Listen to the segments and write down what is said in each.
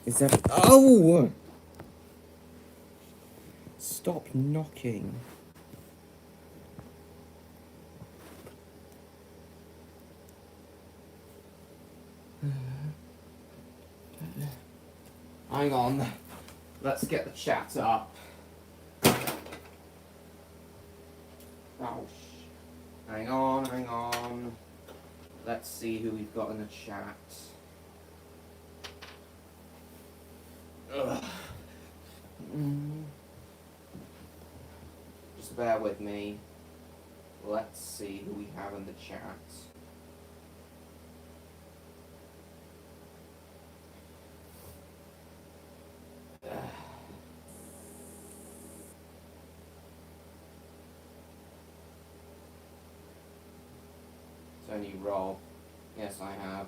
Is that... Oh! Stop knocking. Hang on. Let's get the chat up. Oh, hang on. Let's see who we've got in the chat. Ugh. Just bear with me. Let's see who we have in the chat. Tony Rob. Yes, I have.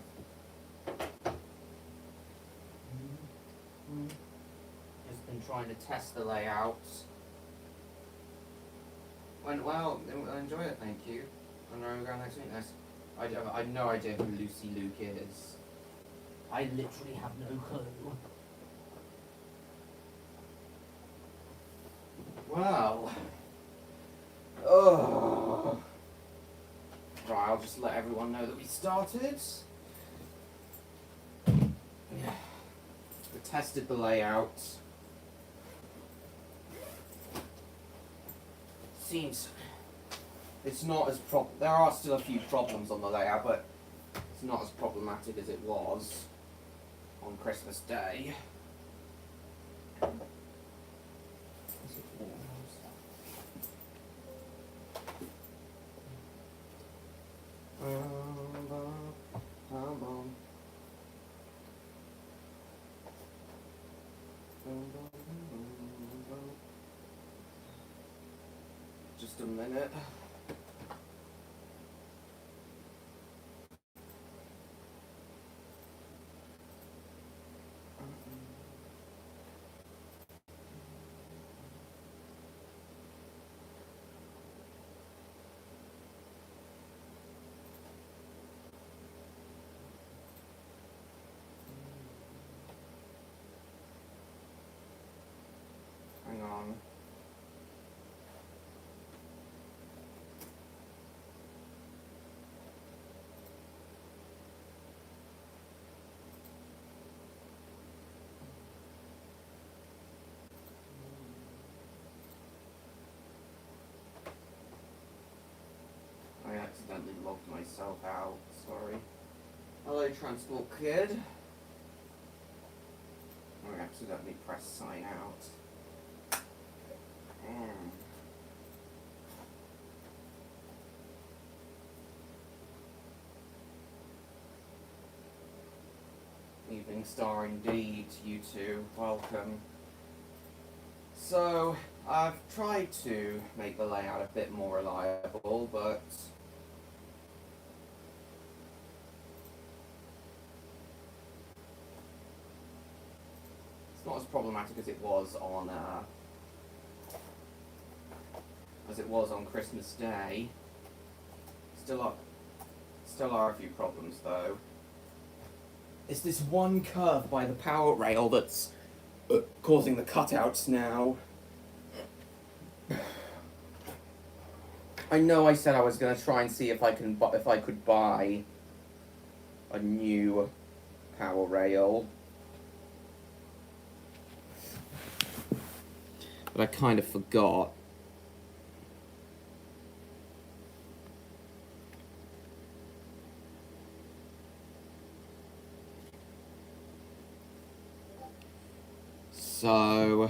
Just been trying to test the layouts. Went well. I enjoyed it, thank you. And we're going next week. Nice. I have no idea who Lucy Luke is. I literally have no clue. Well. Oh. Right, I'll just let everyone know that we started. Yeah. We tested the layout. Seems it's not as there are still a few problems on the layout, but it's not as problematic as it was on Christmas Day. Just a minute. Hang on. I accidentally logged myself out, sorry. Hello, Transport Kid. I accidentally pressed sign out. Evening star indeed, you two. Welcome. So, I've tried to make the layout a bit more reliable, but it's not as problematic as it was on Christmas Day. Still are a few problems though. It's this one curve by the power rail that's causing the cutouts now. I know I said I was going to try and see if I could buy a new power rail, but I kind of forgot. So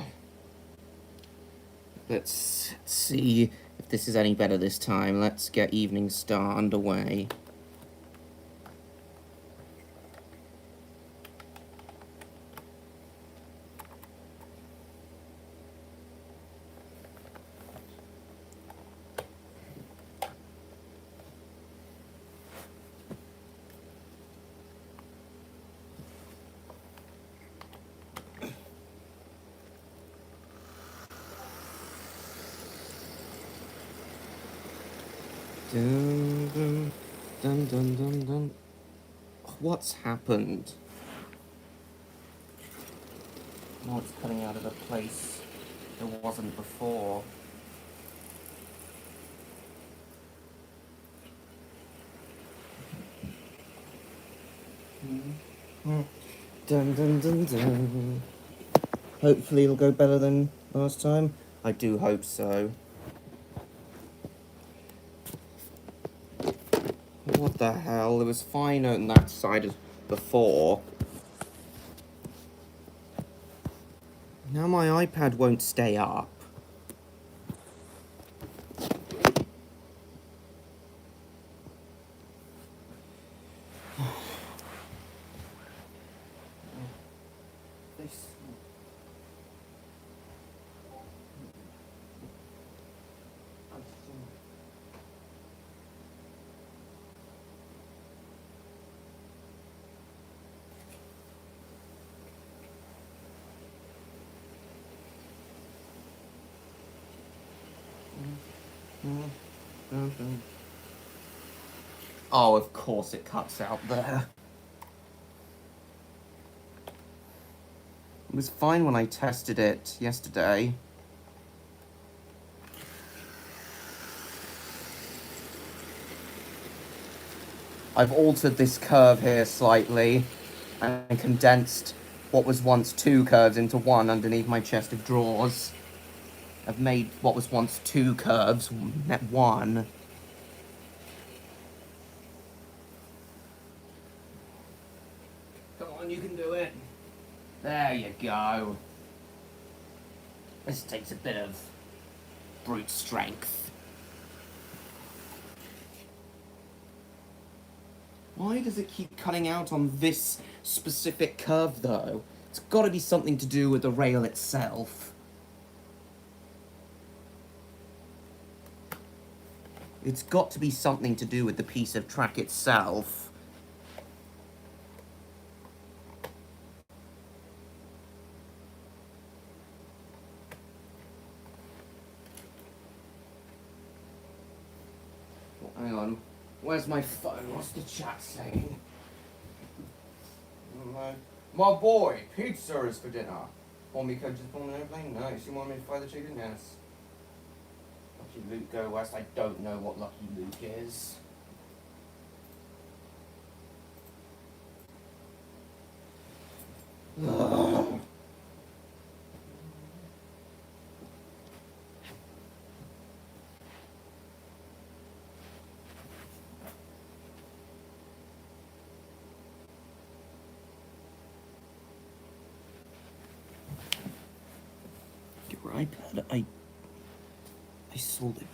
let's see if this is any better this time. Let's get Evening Star underway. Dun, dun, dun, dun, dun, dun. What's happened? Now it's cutting out of a place it wasn't before. Dun dun dun dun. Hopefully it'll go better than last time. I do hope so. What the hell? It was fine on that side before. Now my iPad won't stay up. Oh, of course it cuts out there. It was fine when I tested it yesterday. I've altered this curve here slightly and condensed what was once 2 curves into 1 underneath my chest of drawers. I've made what was once 2 curves, 1. Come on, you can do it. There you go. This takes a bit of brute strength. Why does it keep cutting out on this specific curve, though? It's got to be something to do with the rail itself. It's got to be something to do with the piece of track itself. Oh, hang on. Where's my phone? What's the chat saying? My boy, pizza is for dinner. Want me to just on an airplane? Nice. You want me to fry the chicken? Yes. Lucky Luke go west. I don't know what Lucky Luke is. Ugh. Your iPad, I sold it.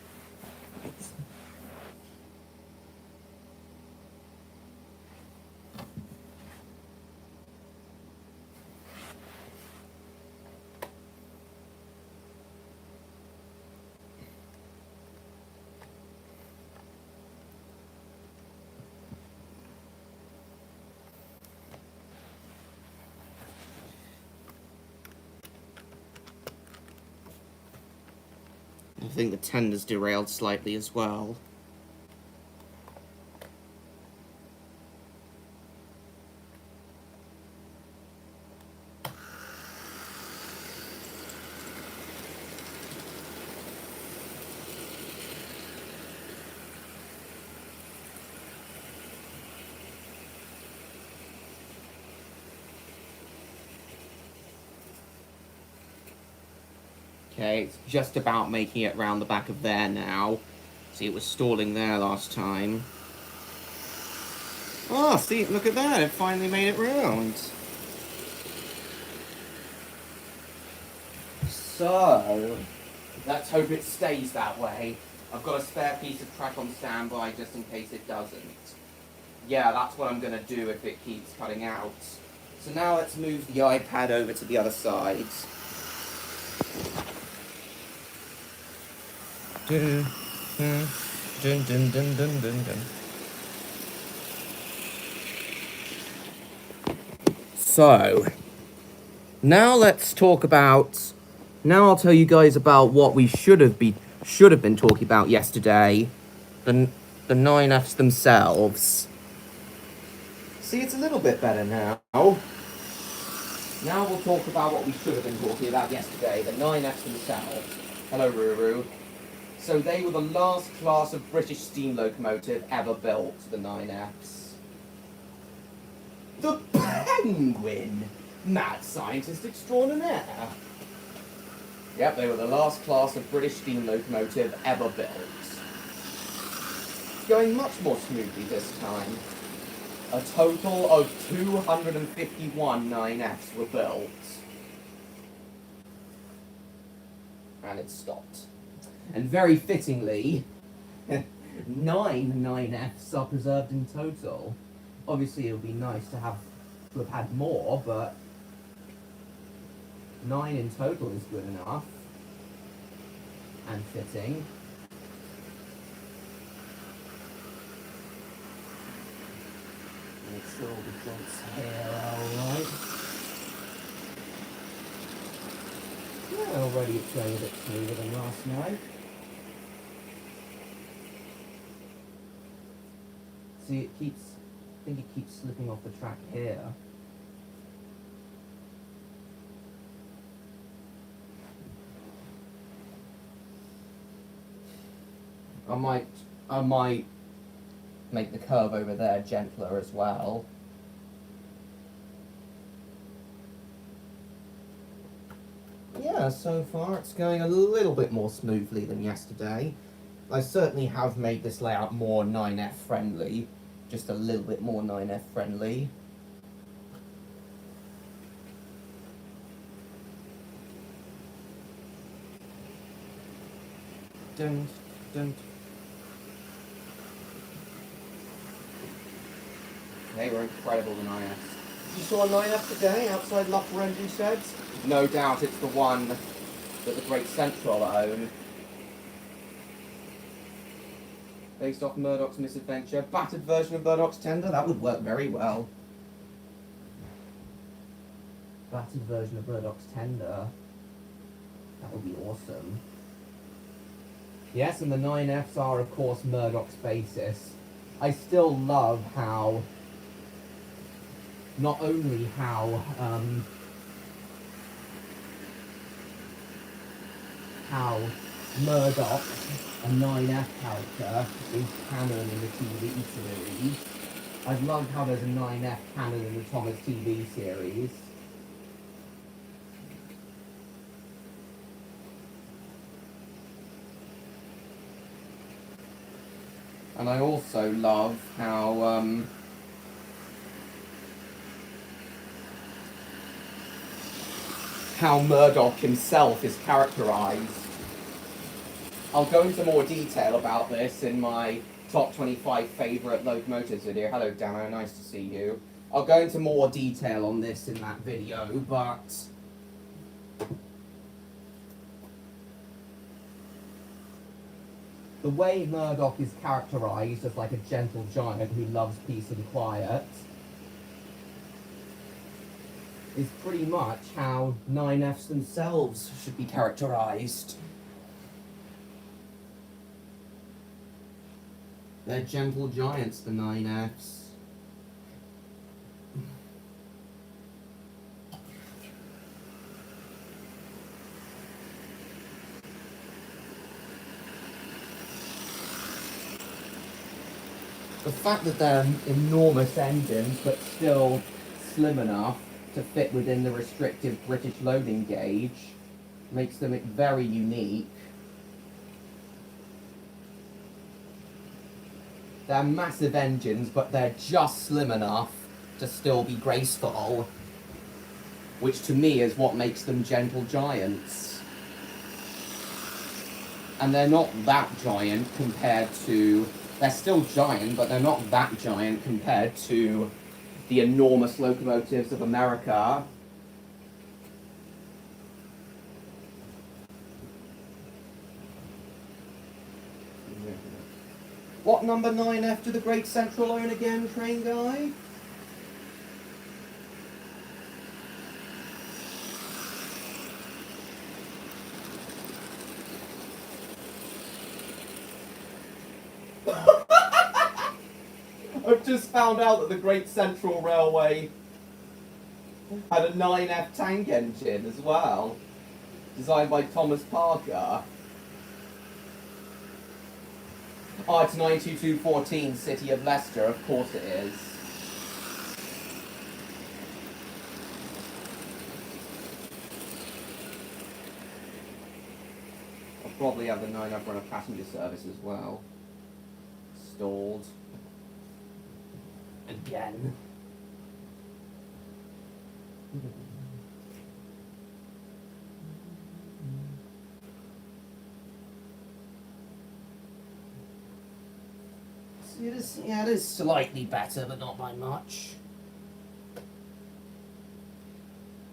I think the tender's derailed slightly as well. Okay, it's just about making it round the back of there now. See, it was stalling there last time. Oh, see, look at that, it finally made it round. So, let's hope it stays that way. I've got a spare piece of track on standby just in case it doesn't. Yeah, that's what I'm going to do if it keeps cutting out. So now let's move the iPad over to the other side. Dun, dun, dun, dun, dun, dun, dun. So, now let's talk about. Now I'll tell you guys about what we should have been talking about yesterday. The 9Fs themselves. See, it's a little bit better now. Now we'll talk about what we should have been talking about yesterday, the 9Fs themselves. Hello, Ruru. So they were the last class of British steam locomotive ever built, the 9Fs. The Penguin! Mad scientist extraordinaire! Yep, they were the last class of British steam locomotive ever built. It's going much more smoothly this time. A total of 251 9Fs were built. And it stopped. And very fittingly, 9 9Fs are preserved in total. Obviously, it would be nice to have had more, but 9 in total is good enough. And fitting. Make sure all the joints here are alright. Yeah, already it's going a bit smoother than last night. See, I think it keeps slipping off the track here. I might make the curve over there gentler as well. Yeah, so far it's going a little bit more smoothly than yesterday. I certainly have made this layout more 9F friendly, just a little bit more 9F friendly. Don't. They were incredible, the 9Fs. You saw a 9F today outside La Ferengi sheds? No doubt it's the one that the Great Central own. Based off Murdoch's misadventure. Battered version of Murdoch's Tender? That would work very well. Battered version of Murdoch's Tender? That would be awesome. Yes, and the 9Fs are, of course, Murdoch's basis. I still love how... Not only how Murdoch, a 9F character, is canon in the TV series. I've loved how there's a 9F canon in the Thomas TV series. And I also love how Murdoch himself is characterized. I'll go into more detail about this in my top 25 favourite locomotives video. Hello Dano, nice to see you. I'll go into more detail on this in that video, but... the way Murdoch is characterized as like a gentle giant who loves peace and quiet is pretty much how 9Fs themselves should be characterized. They're gentle giants, the 9Fs. The fact that they're enormous engines, but still slim enough to fit within the restrictive British loading gauge, makes them very unique. They're massive engines, but they're just slim enough to still be graceful, which to me is what makes them gentle giants. And they're not that giant compared to... they're still giant, but they're not that giant compared to the enormous locomotives of America. What number 9F do the Great Central own again, train guy? I've just found out that the Great Central Railway Had a 9F tank engine as well. Designed by Thomas Parker. Oh, it's 92214, City of Leicester, of course it is. I'll probably have the 9F run a passenger service as well. Stalled. Again. It is slightly better, but not by much.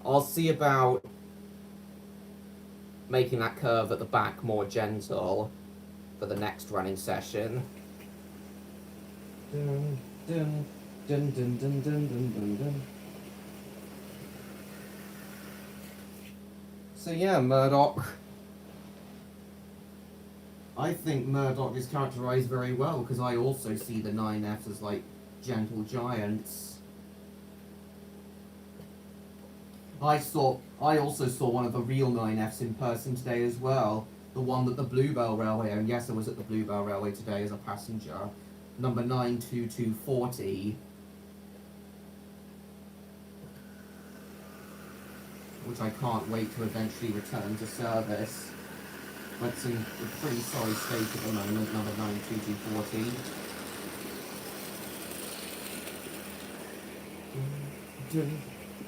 I'll see about making that curve at the back more gentle for the next running session. Dun, dun, dun, dun, dun, dun, dun, dun. So yeah, Murdoch. I think Murdoch is characterized very well because I also see the 9Fs as like gentle giants. I also saw one of the real 9Fs in person today as well. The one that the Bluebell Railway owned. Yes, I was at the Bluebell Railway today as a passenger. Number 92240. Which I can't wait to eventually return to service. But it's in a pretty sorry state at the moment, number 92240. Dun,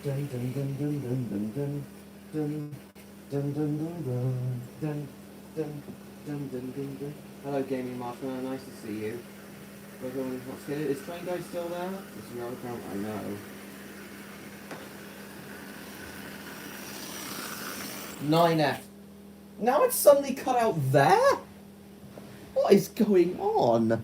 dun, dun, dun, dun, dun, dun, dun, dun, dun, dun, dun, dun, dun, dun, dun, dun. Hello, Gaming Marshmallow, nice to see you. Is Train Guy still there? Is your account? I know. 9F. Now it's suddenly cut out there? What is going on?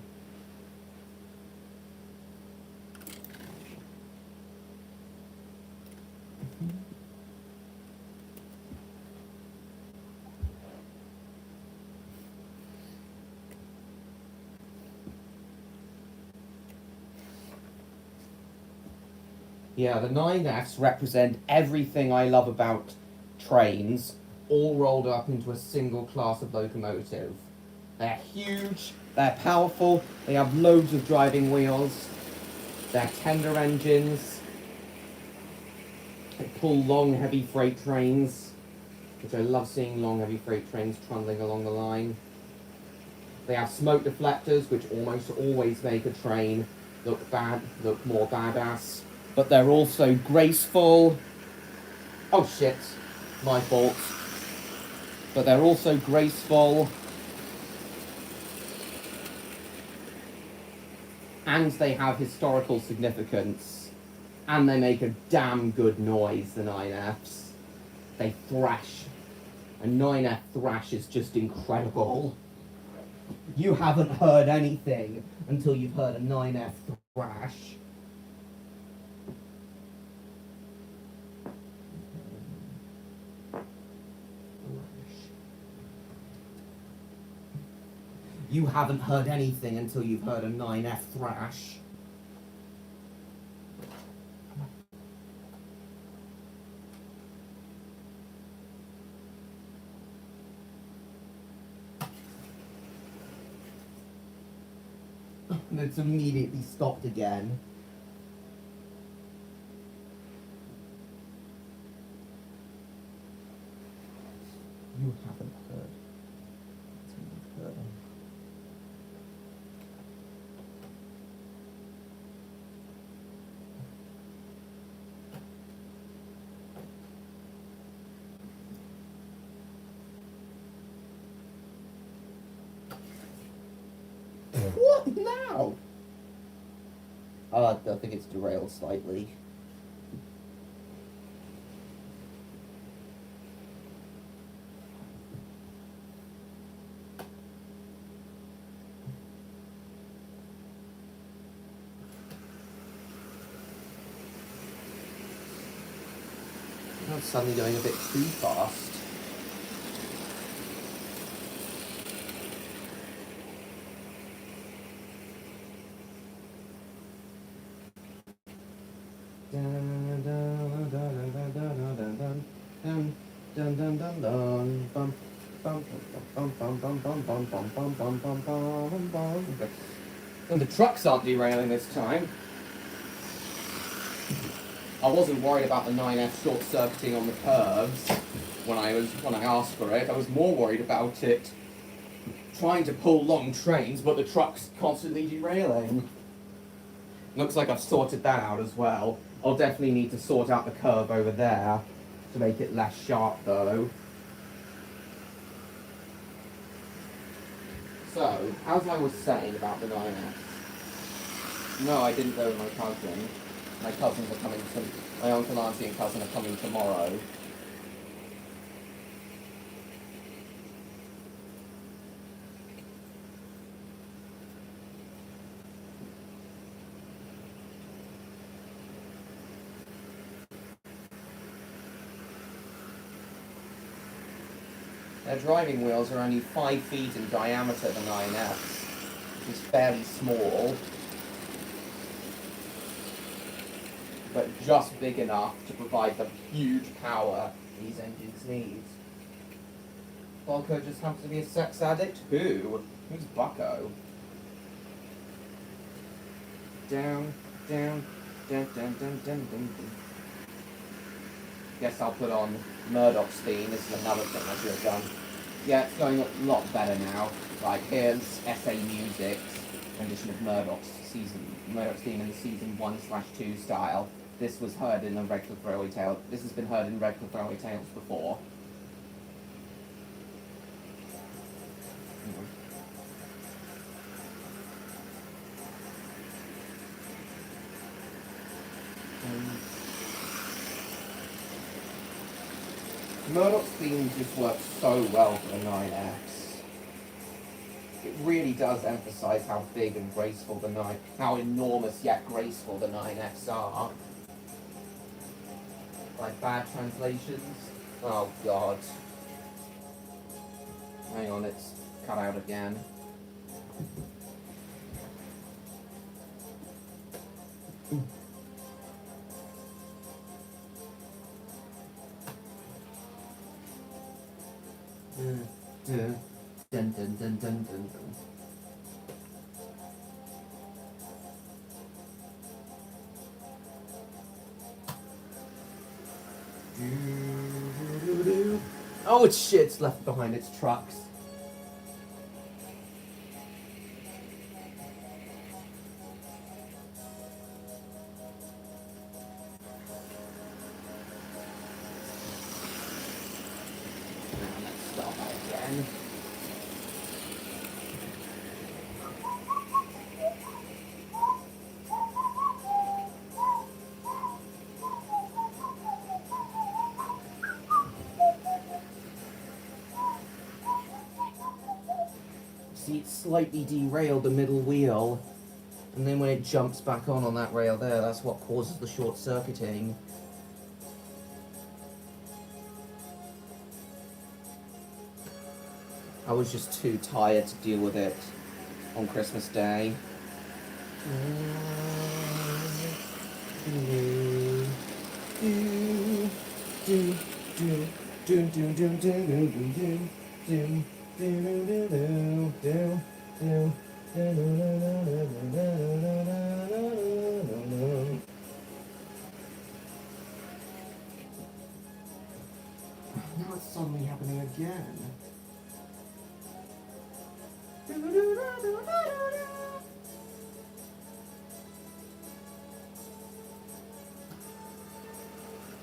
Yeah, the 9Fs represent everything I love about trains, all rolled up into a single class of locomotive. They're huge, they're powerful, they have loads of driving wheels, they're tender engines, they pull long, heavy freight trains, which I love seeing long, heavy freight trains trundling along the line. They have smoke deflectors, which almost always make a train look more badass. But they're also graceful. Oh shit, my fault. But they're also graceful. And they have historical significance. And they make a damn good noise, the 9Fs. They thrash. A 9F thrash is just incredible. You haven't heard anything until you've heard a 9F thrash. You haven't heard anything until you've heard a 9F thrash. And it's immediately stopped again. You haven't heard. You've heard. What now? I think it's derailed slightly. I'm suddenly going a bit too fast. Dun dun dun dun dun bum bum bum bum bum bum bum bum bum bum bum bum bum. And the trucks aren't derailing this time. I wasn't worried about the 9F short circuiting on the curves when I asked for it. I was more worried about it trying to pull long trains, but the truck's constantly derailing. Looks like I've sorted that out as well. I'll definitely need to sort out the curve over there to make it less sharp though. So, as I was saying about the 9S, no, I didn't go with my cousin. My cousins are coming to, my uncle, auntie and cousin are coming tomorrow. Their driving wheels are only 5 feet in diameter, the 9S, which is fairly small, but just big enough to provide the huge power these engines need. Volko just happens to be a sex addict? Who? Who's Bucko? Down, down, down, down, down, down, down. Guess I'll put on Murdoch's theme. This is another thing I should have done. Yeah, it's going a lot better now. Like, here's SA Music's rendition of Murdoch's theme in the season 1/2 style. This was heard in a Redcliffe Railway Tale. This has been heard in Redcliffe Railway Tales before. Murdoch's theme just works so well for the 9X. It really does emphasize how big and graceful how enormous yet graceful the 9X are. Like bad translations? Oh god. Hang on, it's cut out again. Dun dun dun dun dun dun. Oh, it's shit, it's left behind its trucks. Let's start that again. See, it's slightly derailed the middle wheel, and then when it jumps back on that rail there, that's what causes the short circuiting. I was just too tired to deal with it on Christmas Day. Now it's suddenly happening again.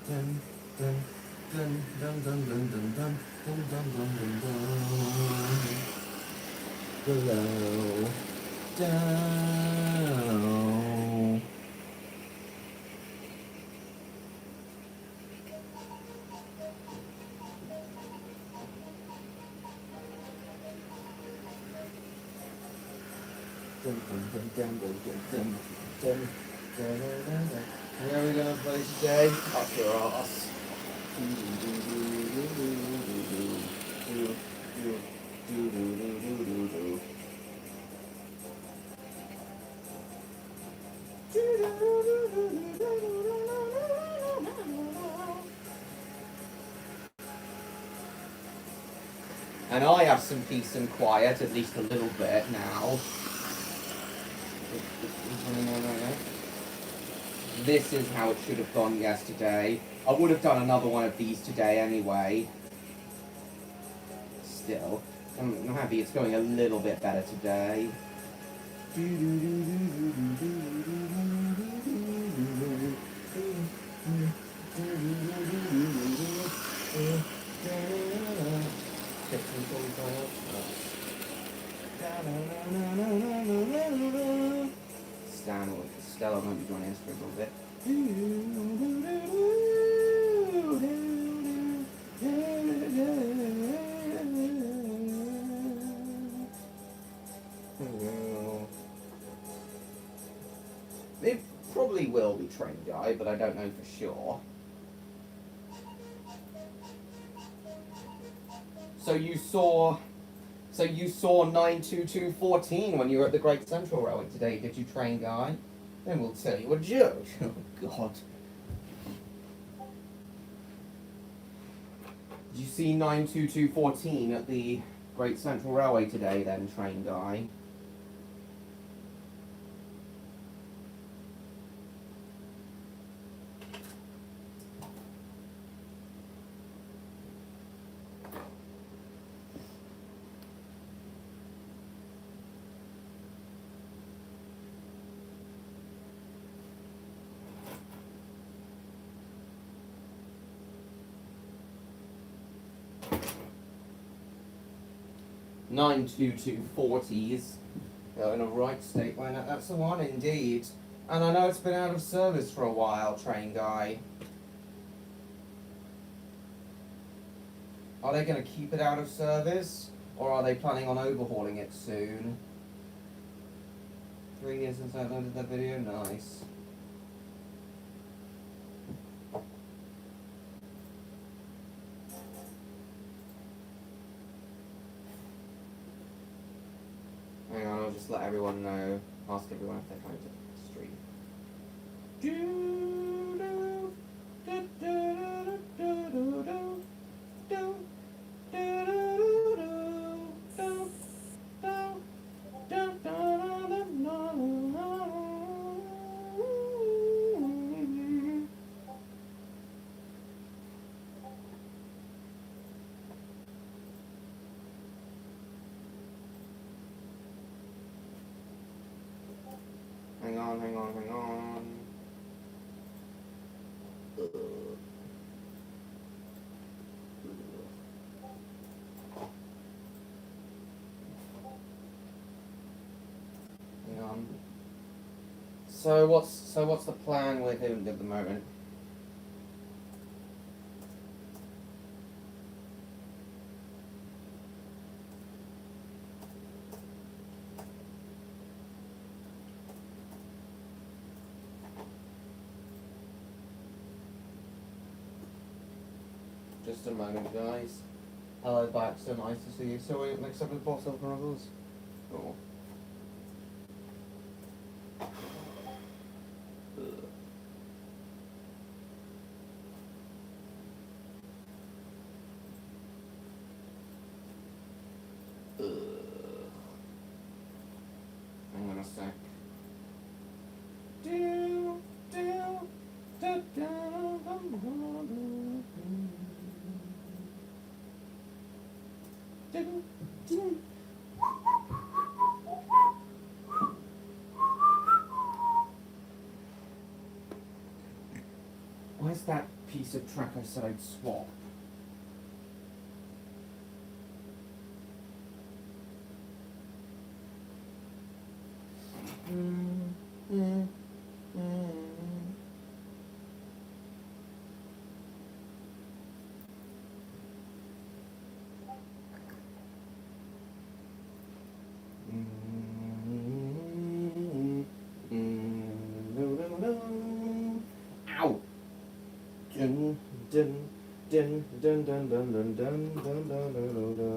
Dun, dun, dun, dun, dun, dun, dun, dun, dun, dun, dun, dun, dun. Below, down. Dun, dun, dun, dun, dun, dun, dun, dun, dun, dun. Where are we gonna play today? Up your ass. And I have some peace and quiet, at least a little bit now. This is how it should have gone yesterday. I would have done another one of these today anyway. Still, I'm happy it's going a little bit better today. Stella might be joining us for a little bit. It probably will be Train Guy, but I don't know for sure. So you saw 92214 when you were at the Great Central Railway today, did you, Train Guy? Then we'll tell you a joke. Oh, God. Did you see 92214 at the Great Central Railway today then, Train Guy? Nine two two 40s. They're in a right state. Why not? That's the one indeed. And I know it's been out of service for a while, Train Guy. Are they going to keep it out of service? Or are they planning on overhauling it soon? 3 years since I uploaded that video? Nice. Hang on, I'll just let everyone know. Ask everyone if they're coming to the stream. Hang on. Hang on. So what's the plan with him at the moment? Just a moment, guys. Hello, Baxter. Nice to see you. So we mixed up with Boss of Brothers. Cool. Hang on a sec. Where's that piece of track I said I'd swap? Ow! Dun dun dun dun dun dun dun dun dun dun dun dun.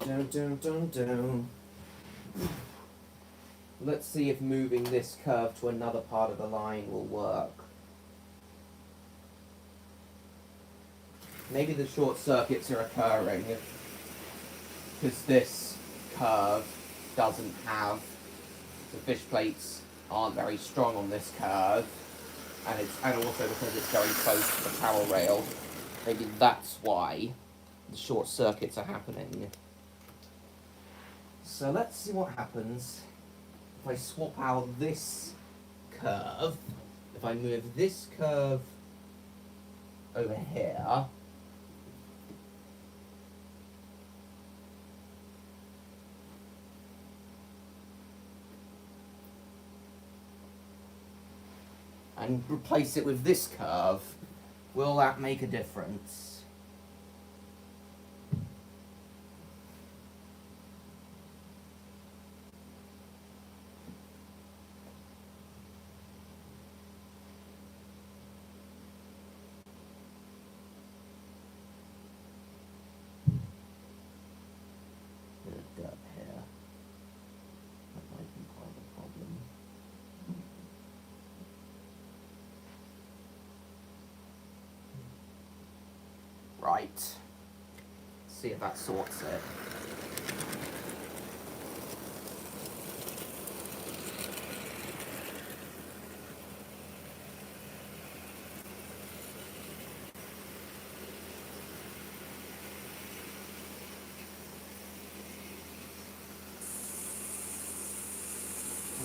Dun, dun, dun, dun. Let's see if moving this curve to another part of the line will work. Maybe the short circuits are occurring because this curve doesn't have, the fish plates aren't very strong on this curve, and also because it's very close to the power rail. Maybe that's why the short circuits are happening. So let's see what happens if I swap out this curve. If I move this curve over here, and replace it with this curve, will that make a difference? Up here. That might be quite a problem. Right. See if that sorts it.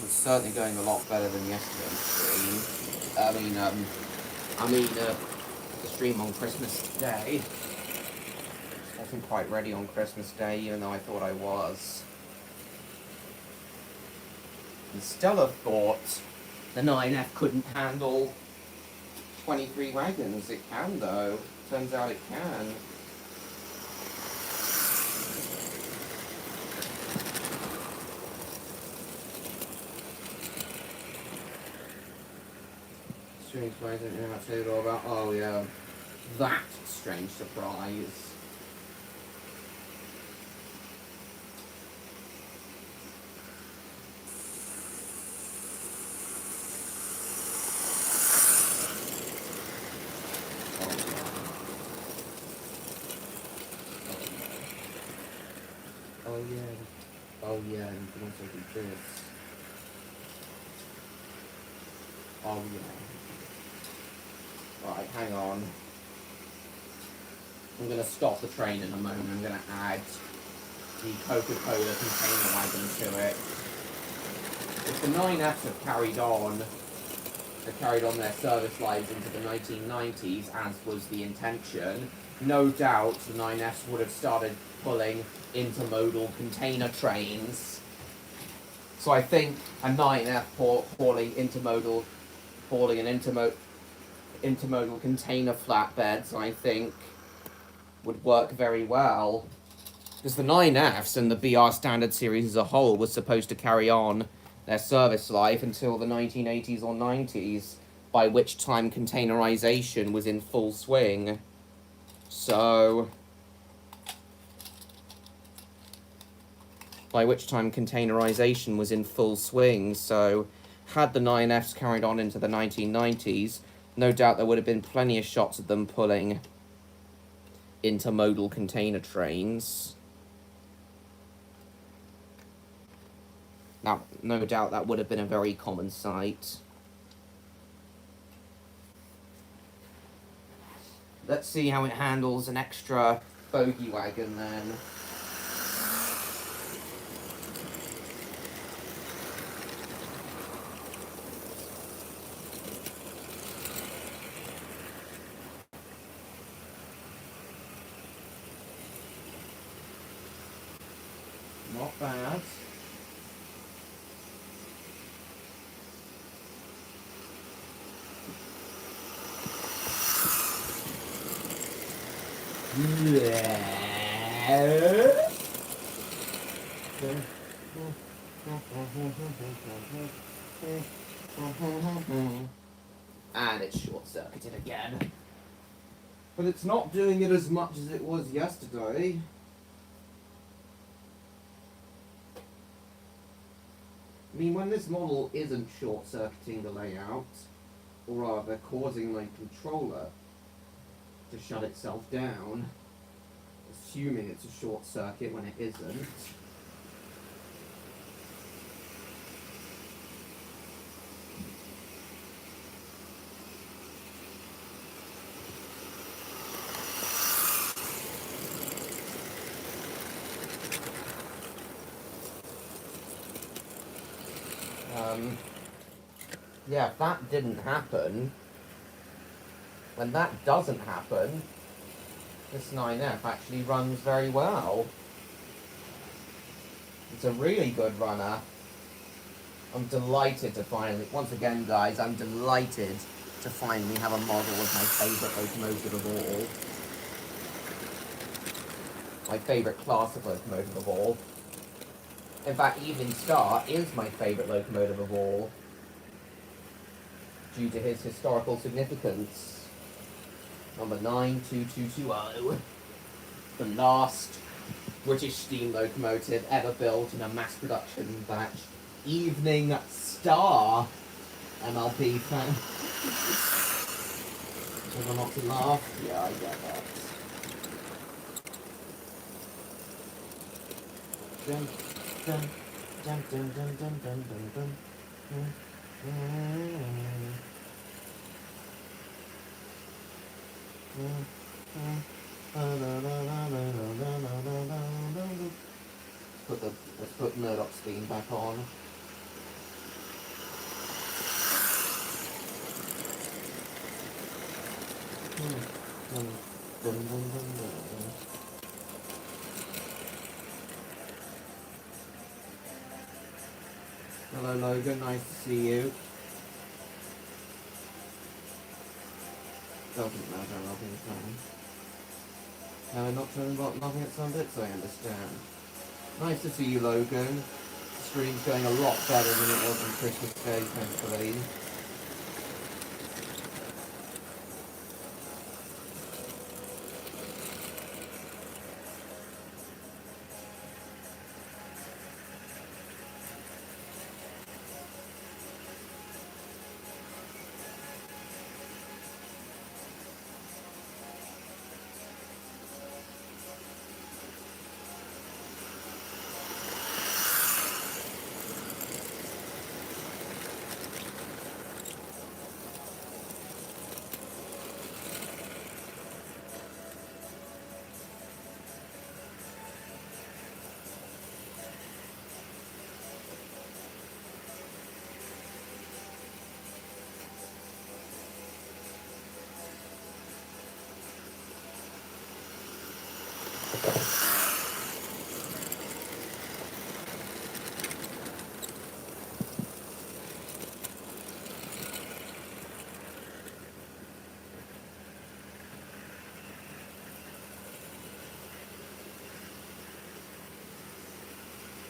It's certainly going a lot better than yesterday's stream. The stream on Christmas Day. I wasn't quite ready on Christmas Day, even though I thought I was. And Stella thought the 9F couldn't handle 23 wagons. It can, though. Turns out it can. Strange surprise, I don't know how to say it all about. Oh, yeah. That strange surprise. Oh, yeah. Oh, yeah, you can also do this. Oh, yeah. Right, hang on. I'm going to stop the train in a moment. I'm going to add the Coca-Cola container wagon to it. If the 9Fs have carried on their service lives into the 1990s, as was the intention, no doubt the 9Fs would have started pulling intermodal container trains. So I think a 9F hauling intermodal container flatbeds, I think, would work very well. Because the 9Fs and the BR Standard Series as a whole was supposed to carry on their service life until the 1980s or 90s, by which time containerization was in full swing. So, had the 9Fs carried on into the 1990s, no doubt there would have been plenty of shots of them pulling intermodal container trains. Now, no doubt that would have been a very common sight. Let's see how it handles an extra bogey wagon then. Not bad. And it's short-circuited again. But it's not doing it as much as it was yesterday. I mean, when this model isn't short-circuiting the layout, or rather causing my controller to shut itself down, assuming it's a short circuit when it isn't. Yeah, if that didn't happen, when that doesn't happen, this 9F actually runs very well. It's a really good runner. I'm delighted to finally, once again guys, I'm delighted to finally have a model of my favourite locomotive of all. My favourite class of locomotive of all. In fact, Evening Star is my favourite locomotive of all, due to his historical significance. Number 92220, the last British steam locomotive ever built in a mass production batch. Evening Star, MLP fan. Never not to laugh? Yeah, I get that. Dun, dun, dun, dun, dun, dun, dun, dun, dun. Let's put Murdoch's theme back on. Hello Logan, nice to see you. Doesn't matter, nothing's fine. No, not talking about nothing at some bits, I understand. Nice to see you, Logan. The stream's going a lot better than it was on Christmas Day, thankfully.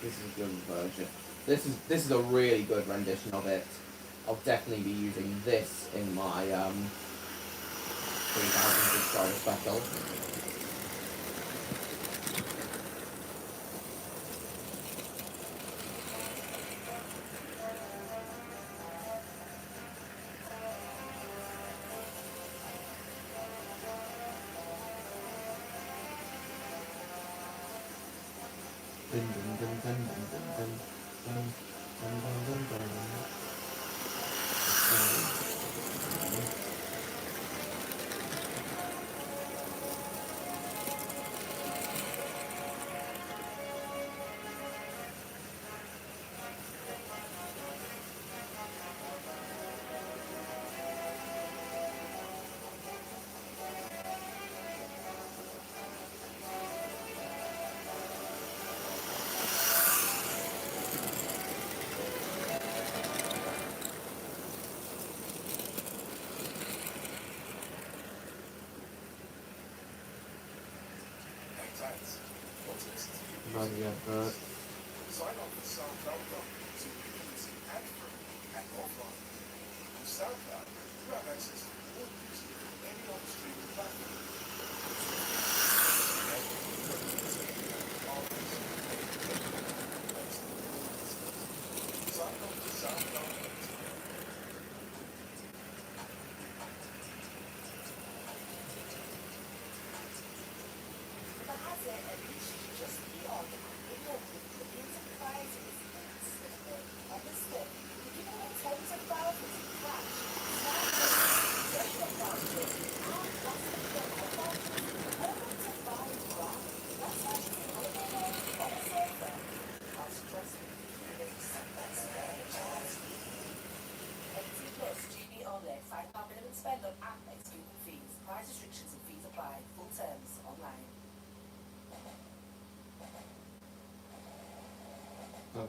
This is a good version. This is a really good rendition of it. I'll definitely be using this in my 3000 subscriber special. Yeah, but sign up for SoundCloud.com so you can listen ad-free and offline. On SoundCloud, you have access to all music from any other streaming platform. Sign Hang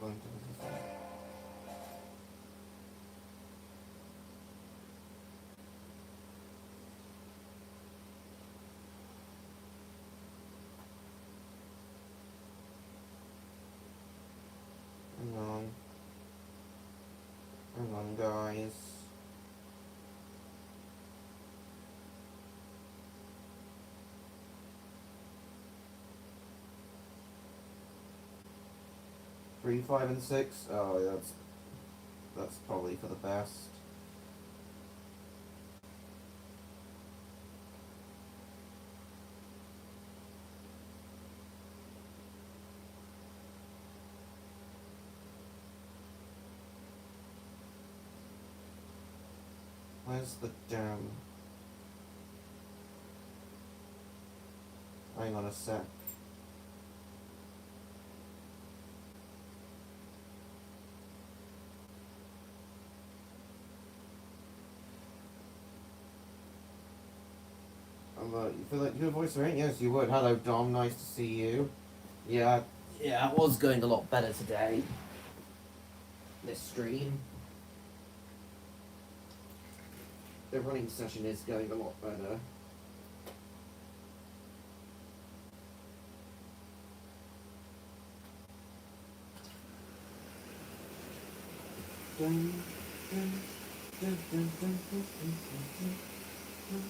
on. Hang on, guys. Three, 5, and 6. Oh, that's probably for the best. Where's the damn... Hang on a sec. You feel like you do a voice right? Yes, you would. Hello, Dom. Nice to see you. Yeah, it was going a lot better today. This stream. The running session is going a lot better. Dun, dun, dun, dun, dun, dun, dun, dun,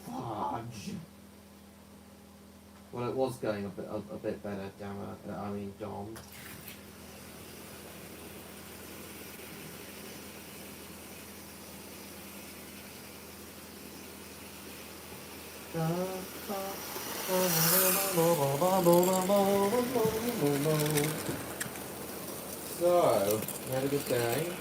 Fudge. Well, it was going a bit better, damn it. I mean, Dom. So, you had a good day?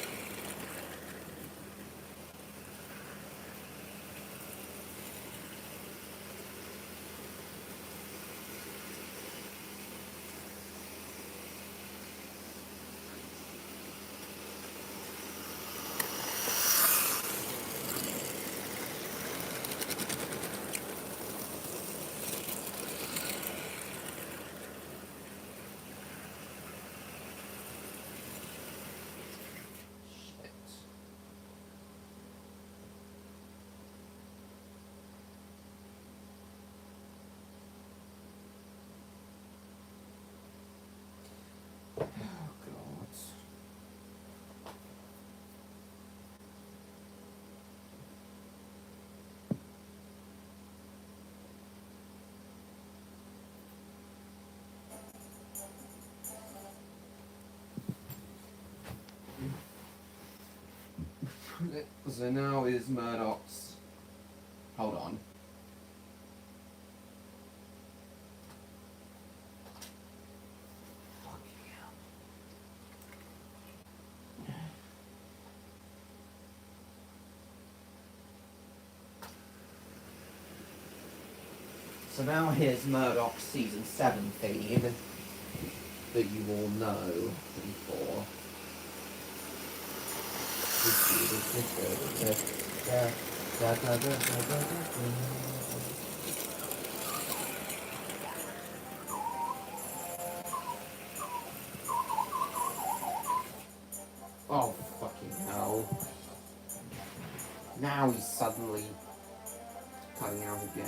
So now is Murdoch's. Hold on. So now here's Murdoch's season 7 theme that you all know before. Oh, fucking hell. Now he's suddenly cutting out again.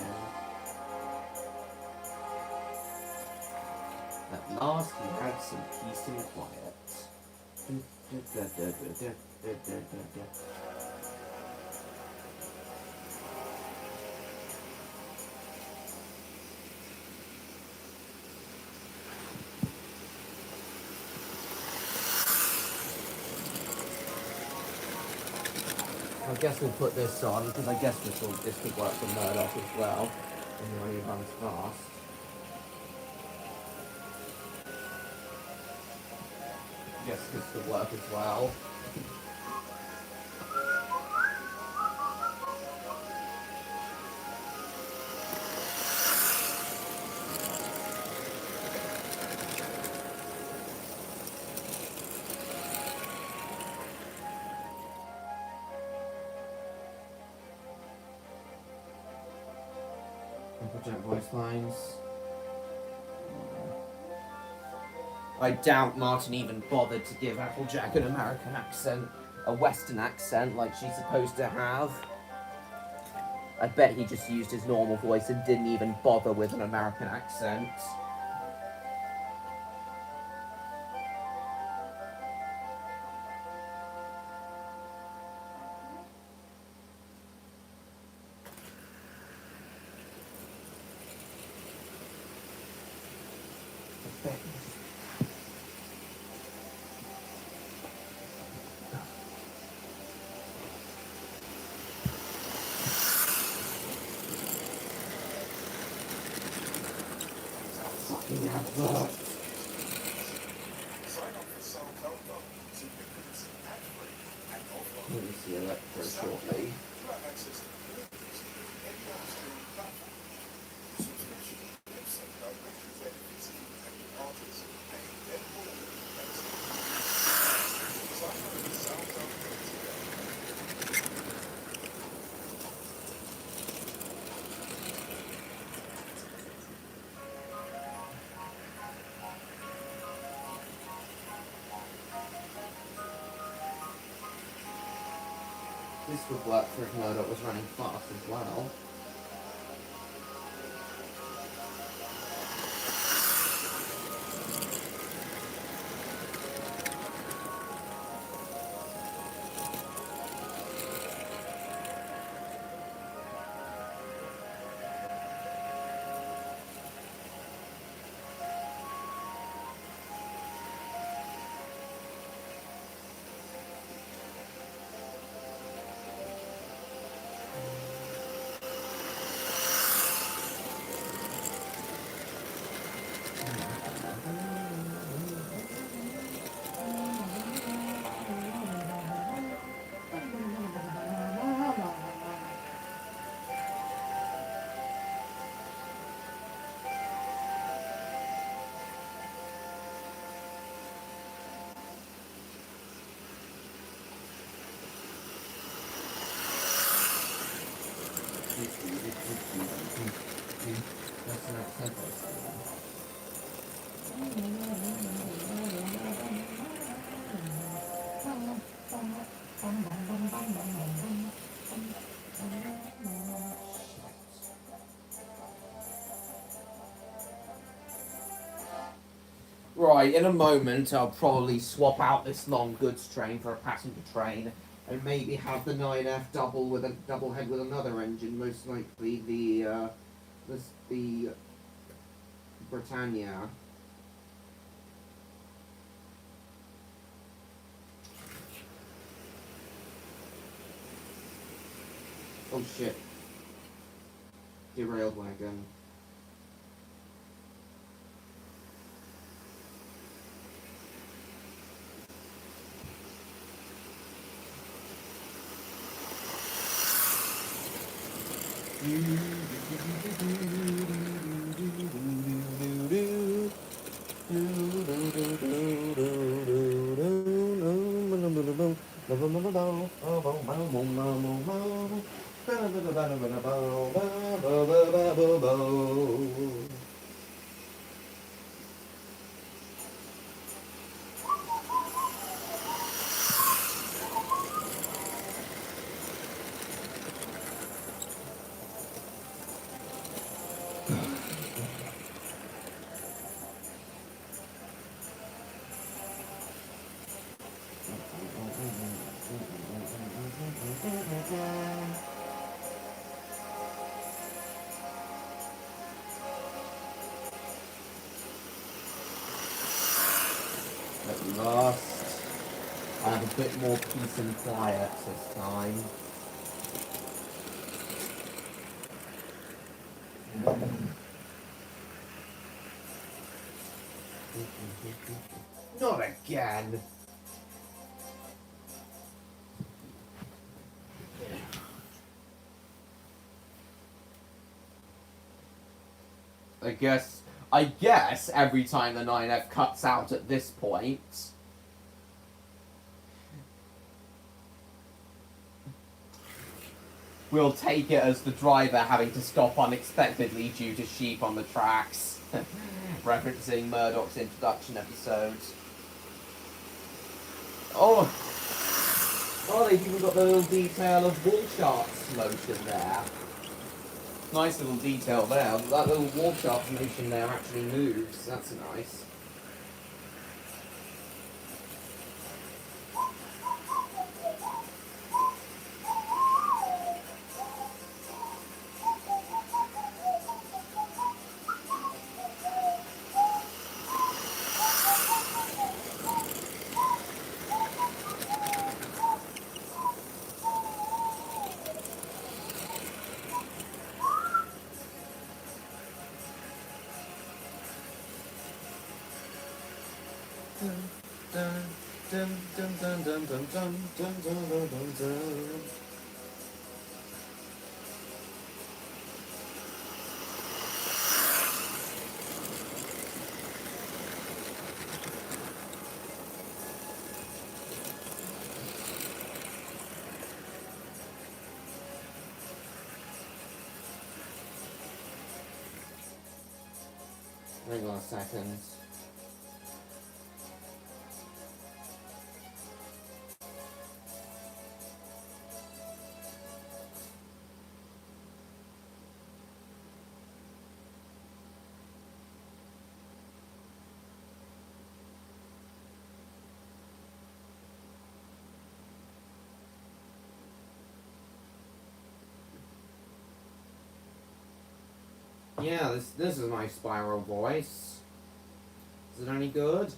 At last he had some peace and quiet. I guess we'll put this on, because I guess this could work for Murdoch as well, when he runs fast. Yes, this could work as well. Applejack voice lines. I doubt Martin even bothered to give Applejack an American accent, a Western accent like she's supposed to have. I bet he just used his normal voice and didn't even bother with an American accent. Fucking advert. Sign up for soundcloud.com to ubiquitous ad-free and offline. Let me see Electro shortly. You have access to all music and any other streaming platform. Subscription, website directory benefits you and your artists, and then more. Sign up for soundcloud.com today. This would work for if Murdoch was running fast as well. That's an accent voice. Right, in a moment I'll probably swap out this long goods train for a passenger train. And maybe have the 9F double with a double head with another engine, most likely the Britannia. Oh shit. Derailed wagon. At last, I have a bit more peace and quiet this time. Not again! I guess every time the 9F cuts out at this point. we'll take it as the driver having to stop unexpectedly due to sheep on the tracks. Referencing Murdoch's introduction episode. Oh, they've even got the little detail of wall charts motion there. Nice little detail there. That little wall charts motion there actually moves. That's nice. Hang on a second. Yeah, this is my spiral voice. Is it any good?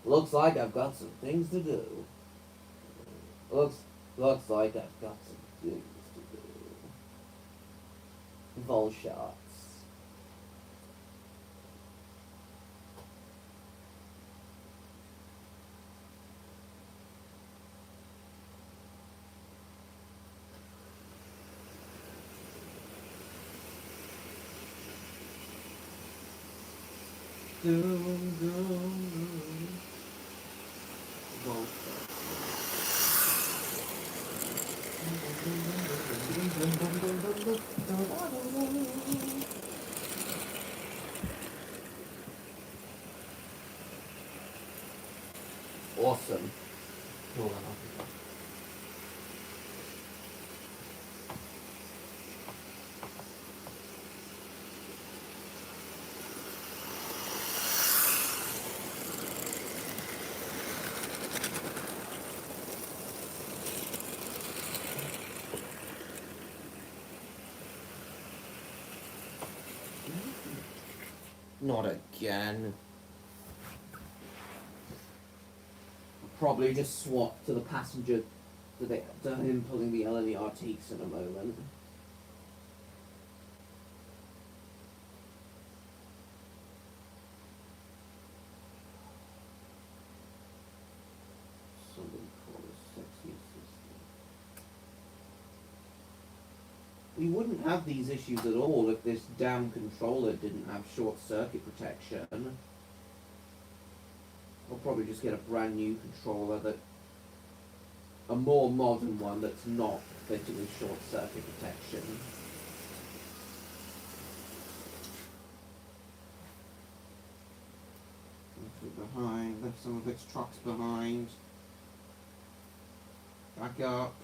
Looks like I've got some things to do. Looks like I've got some things to do. Vol shots. Awesome. Hold on. Not again. Probably just swap to the passenger to him pulling the LNE Artiques in a moment. Somebody call us sexy assistant. We wouldn't have these issues at all if this damn controller didn't have short circuit protection. I'll probably just get a brand new controller a more modern one that's not fitted with short circuit protection. Behind, left some of its trucks behind. Back up.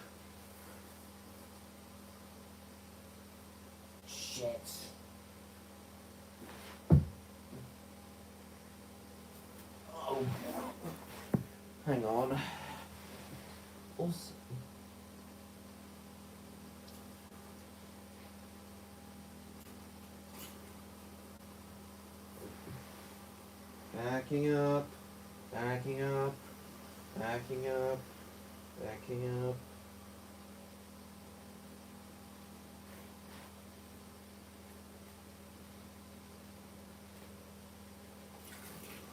Shit. Oh. Hang on. Awesome. Backing up. Backing up. Backing up. Backing up.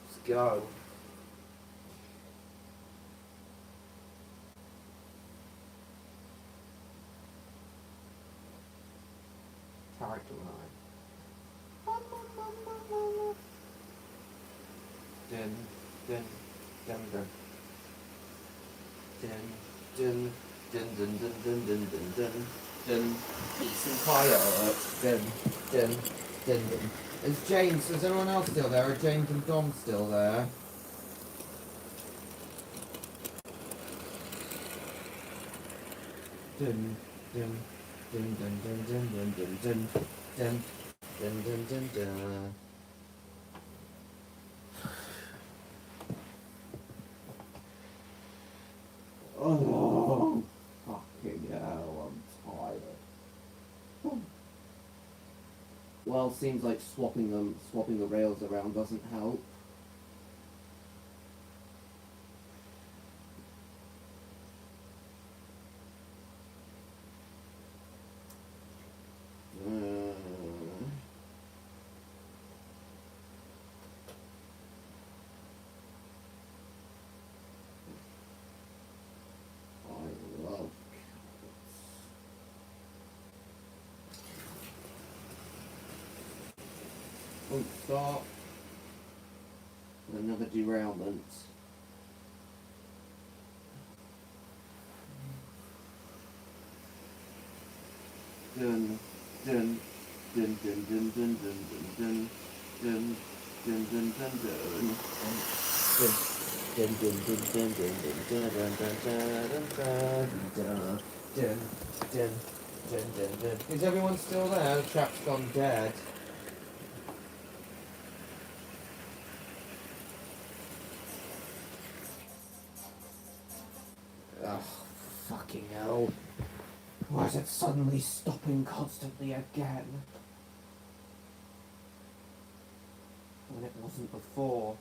Let's go. Character line. Dun, dun, dun, dun. Dun, dun, dun, dun, dun, dun, dun, dun, dun, dun. Peace and quiet. Dun, dun, dun, dun. Is anyone else still there? Are James and Dom still there? Dun, dun, dun, dun, dun, dun, dun, dun, dun, dun, dun, dun, dun, dun. Oh, fucking hell, I'm tired. Well, seems like swapping the rails around doesn't help. I love carrots. Oh, stop. Another derailment. Dun, dun, dun, dun, dun, dun, dun, dun, dun, dun, dun, dun, dun, dun. Dun, dun, dun, dun, dun, dun, dun, dun, dun, dun, dun, dun. Is everyone still there? The chap's gone dead. Ugh, fucking hell. Why is it suddenly stopping constantly again? When it wasn't before.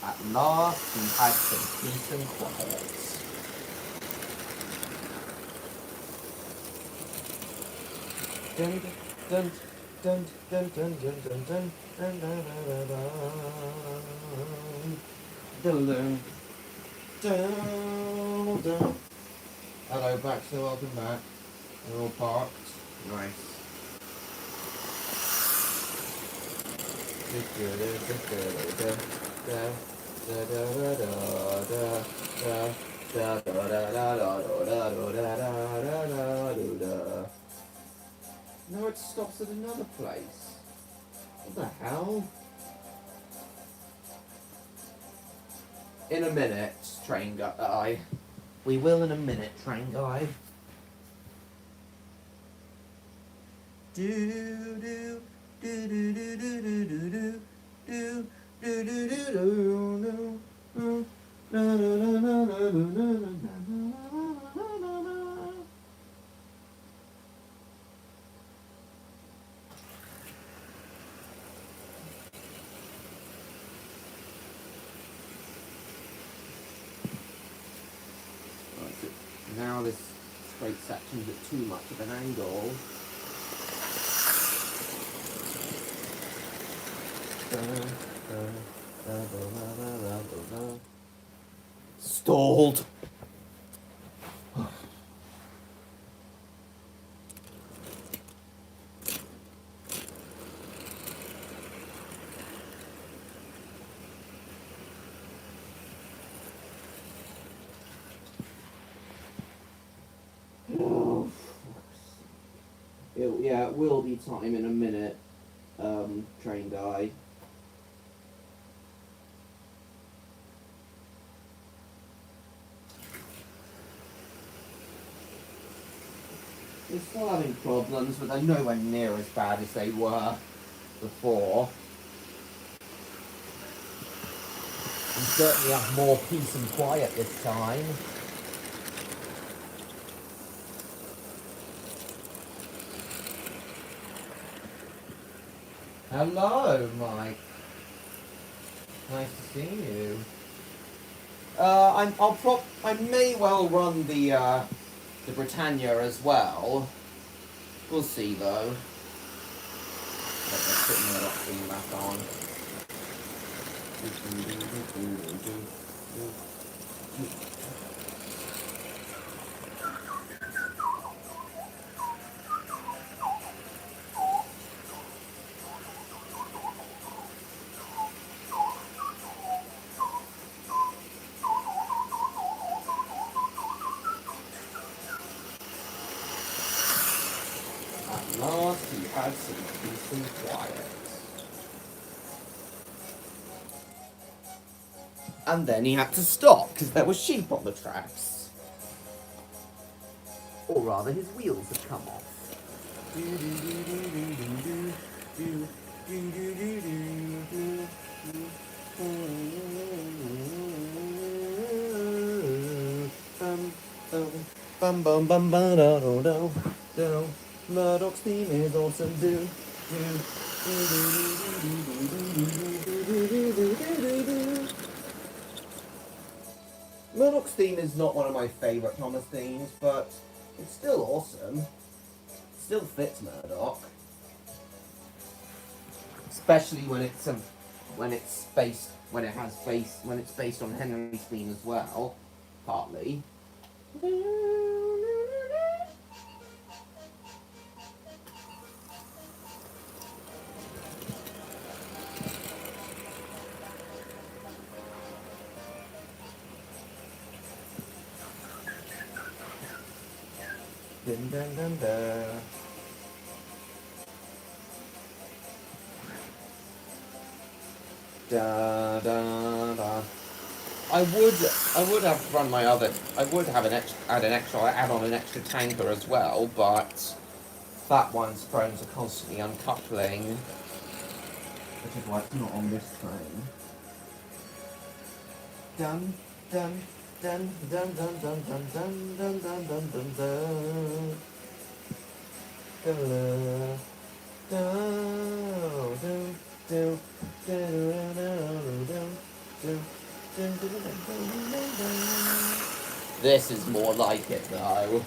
At last, we had some peace and quiet. Dun dun dun dun dun dun dun dun dun dun dun dun dun dun. Hello, Baxter. Welcome back. We're all parked. Nice. No, it stops at another place. What the hell? In a minute, train guy. We will in a minute, train guy. Do do do do do do do do do do do do do do Now this straight section's at too much of an angle. Stalled. Yeah, it will be time in a minute, train guy. We're still having problems, but they're nowhere near as bad as they were before. We certainly have more peace and quiet this time. Hello, Mike. Nice to see you. I may well run the Britannia as well. We'll see though. Let put Murdoch theme back on. At last he had some peace and quiet. And then he had to stop because there were sheep on the tracks. Or rather, his wheels had come off. Bum bum bum ba da do do do. Murdoch's theme is awesome. Do do. Murdoch's theme is not one of my favourite Thomas themes, but it's still awesome. Still fits Murdoch, especially when it's based on Henry's theme as well, partly. Dun, dun, dun, dun. Da, da, da. I would have run my other. I would have add on an extra tanker as well, but that one's prone to constantly uncoupling, which is why it's not on this train. Dun dun dun dun dun dun dun dun dun dun dun dun dun. This is more like it though.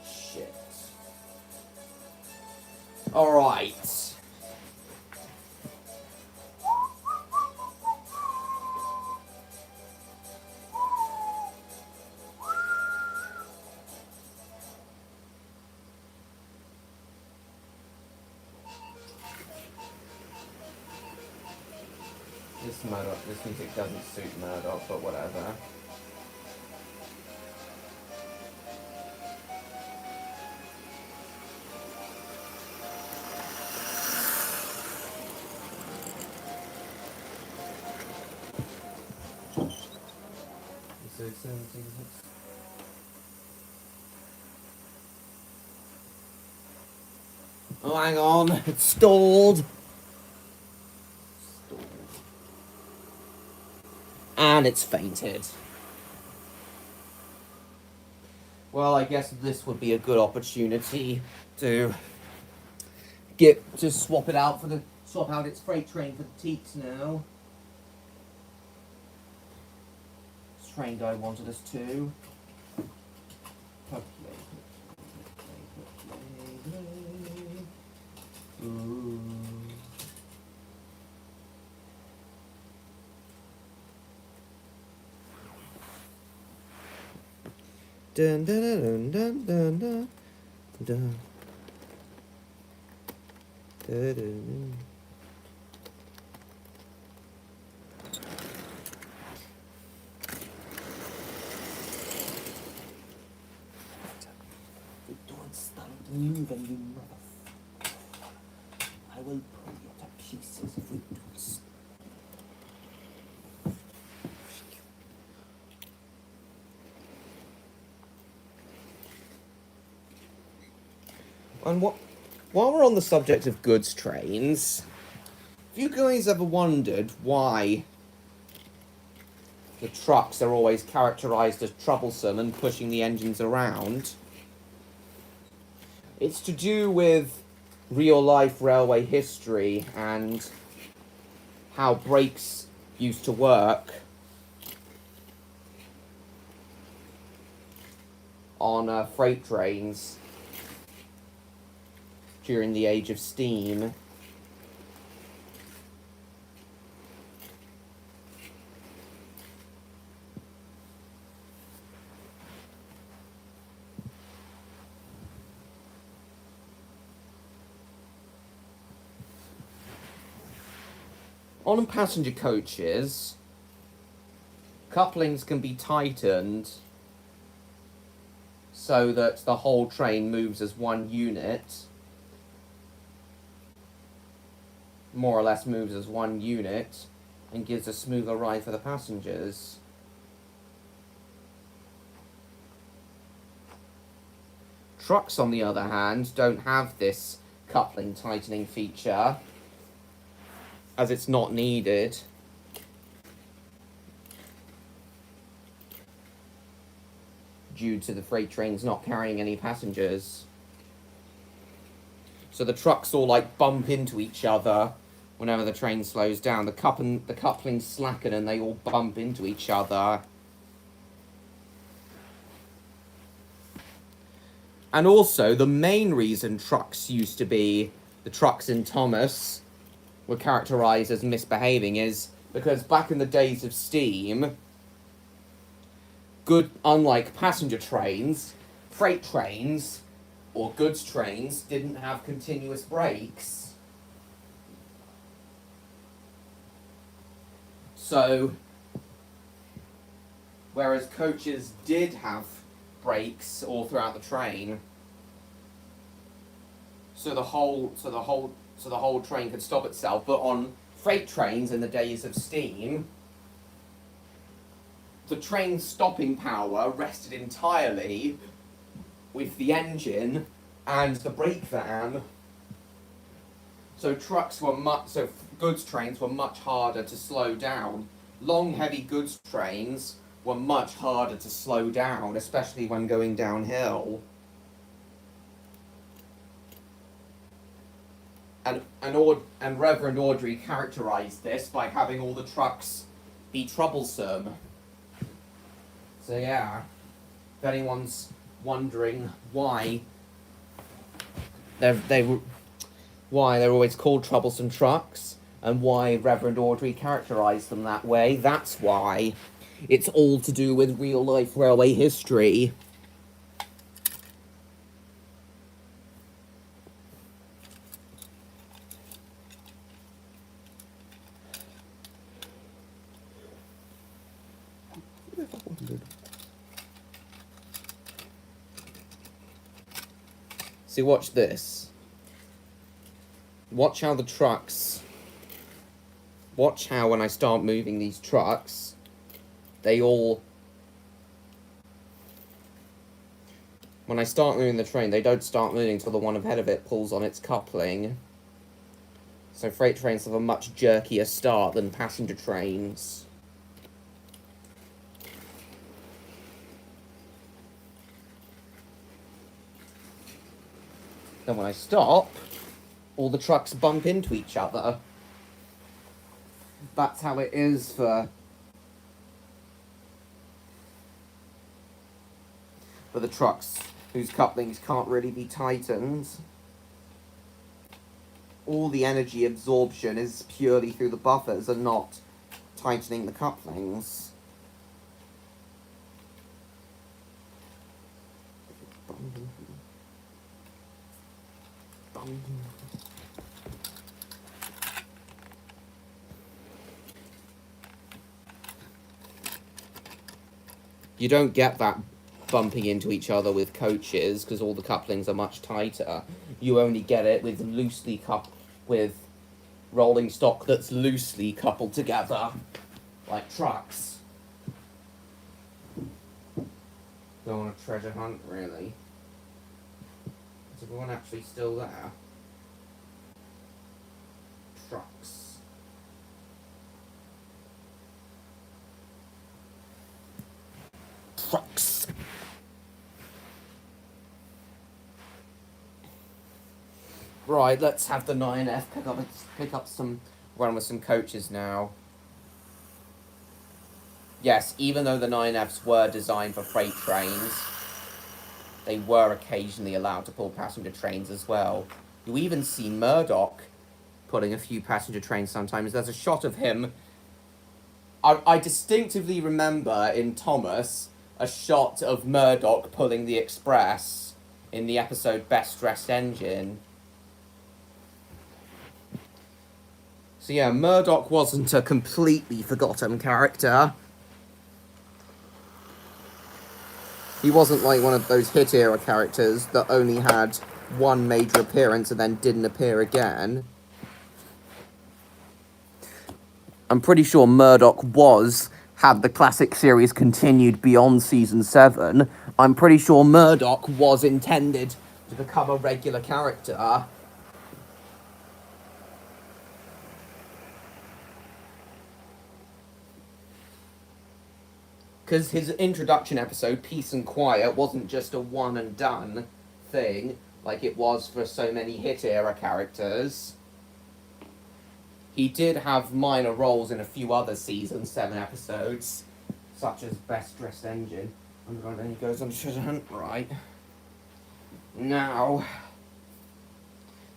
Shit. All right. This music doesn't suit Murdoch, but whatever. Oh, hang on, it's stalled. And it's fainted. Well, I guess this would be a good opportunity to swap out its freight train for the Teaks now. This train guy wanted us to. Ooh. Dun dun dun dun dun dun dun. Dun, dun. Don't start moving, you motherfucker. I will pull you to pieces if we don't stop. And while we're on the subject of goods trains, have you guys ever wondered why the trucks are always characterized as troublesome and pushing the engines around? It's to do with real-life railway history and how brakes used to work on freight trains during the age of steam. On passenger coaches, couplings can be tightened so that the whole train moves as one unit, more or less moves as one unit, and gives a smoother ride for the passengers. Trucks, on the other hand, don't have this coupling tightening feature, as it's not needed. Due to the freight trains not carrying any passengers. So the trucks all like bump into each other whenever the train slows down. The couplings slacken and they all bump into each other. And also, the main reason trucks used to be, the trucks in Thomas were characterized as misbehaving is because back in the days of steam, unlike passenger trains, freight trains or goods trains didn't have continuous brakes. So, whereas coaches did have brakes all throughout the train, so the whole train could stop itself. But on freight trains in the days of steam, the train's stopping power rested entirely with the engine and the brake van. So goods trains were much harder to slow down. Long, heavy goods trains were much harder to slow down, especially when going downhill. And Reverend Audrey characterized this by having all the trucks be troublesome. So yeah, if anyone's wondering why they're always called troublesome trucks and why Reverend Audrey characterized them that way, that's why. It's all to do with real-life railway history. See, watch this. Watch how when I start moving these trucks, when I start moving the train, they don't start moving until the one ahead of it pulls on its coupling. So freight trains have a much jerkier start than passenger trains. Then when I stop, all the trucks bump into each other. That's how it is for the trucks whose couplings can't really be tightened. All the energy absorption is purely through the buffers and not tightening the couplings. You don't get that bumping into each other with coaches because all the couplings are much tighter. You only get it with with rolling stock that's loosely coupled together, like trucks. Go on a treasure hunt, really? Is everyone actually still there? Trucks. Trucks. Right, let's have the 9F pick up some run with some coaches now. Yes, even though the 9Fs were designed for freight trains, they were occasionally allowed to pull passenger trains as well. You even see Murdoch pulling a few passenger trains sometimes. There's a shot of him. I distinctively remember in Thomas a shot of Murdoch pulling the Express in the episode Best Dressed Engine. So yeah, Murdoch wasn't a completely forgotten character. He wasn't like one of those hit era characters that only had one major appearance and then didn't appear again. I'm pretty sure Murdoch had the classic series continued beyond season 7, I'm pretty sure Murdoch was intended to become a regular character. Because his introduction episode, Peace and Quiet, wasn't just a one and done thing, like it was for so many hit era characters. He did have minor roles in a few other season 7 episodes, such as Best Dressed Engine. And then he goes on treasure hunt. Right. Now,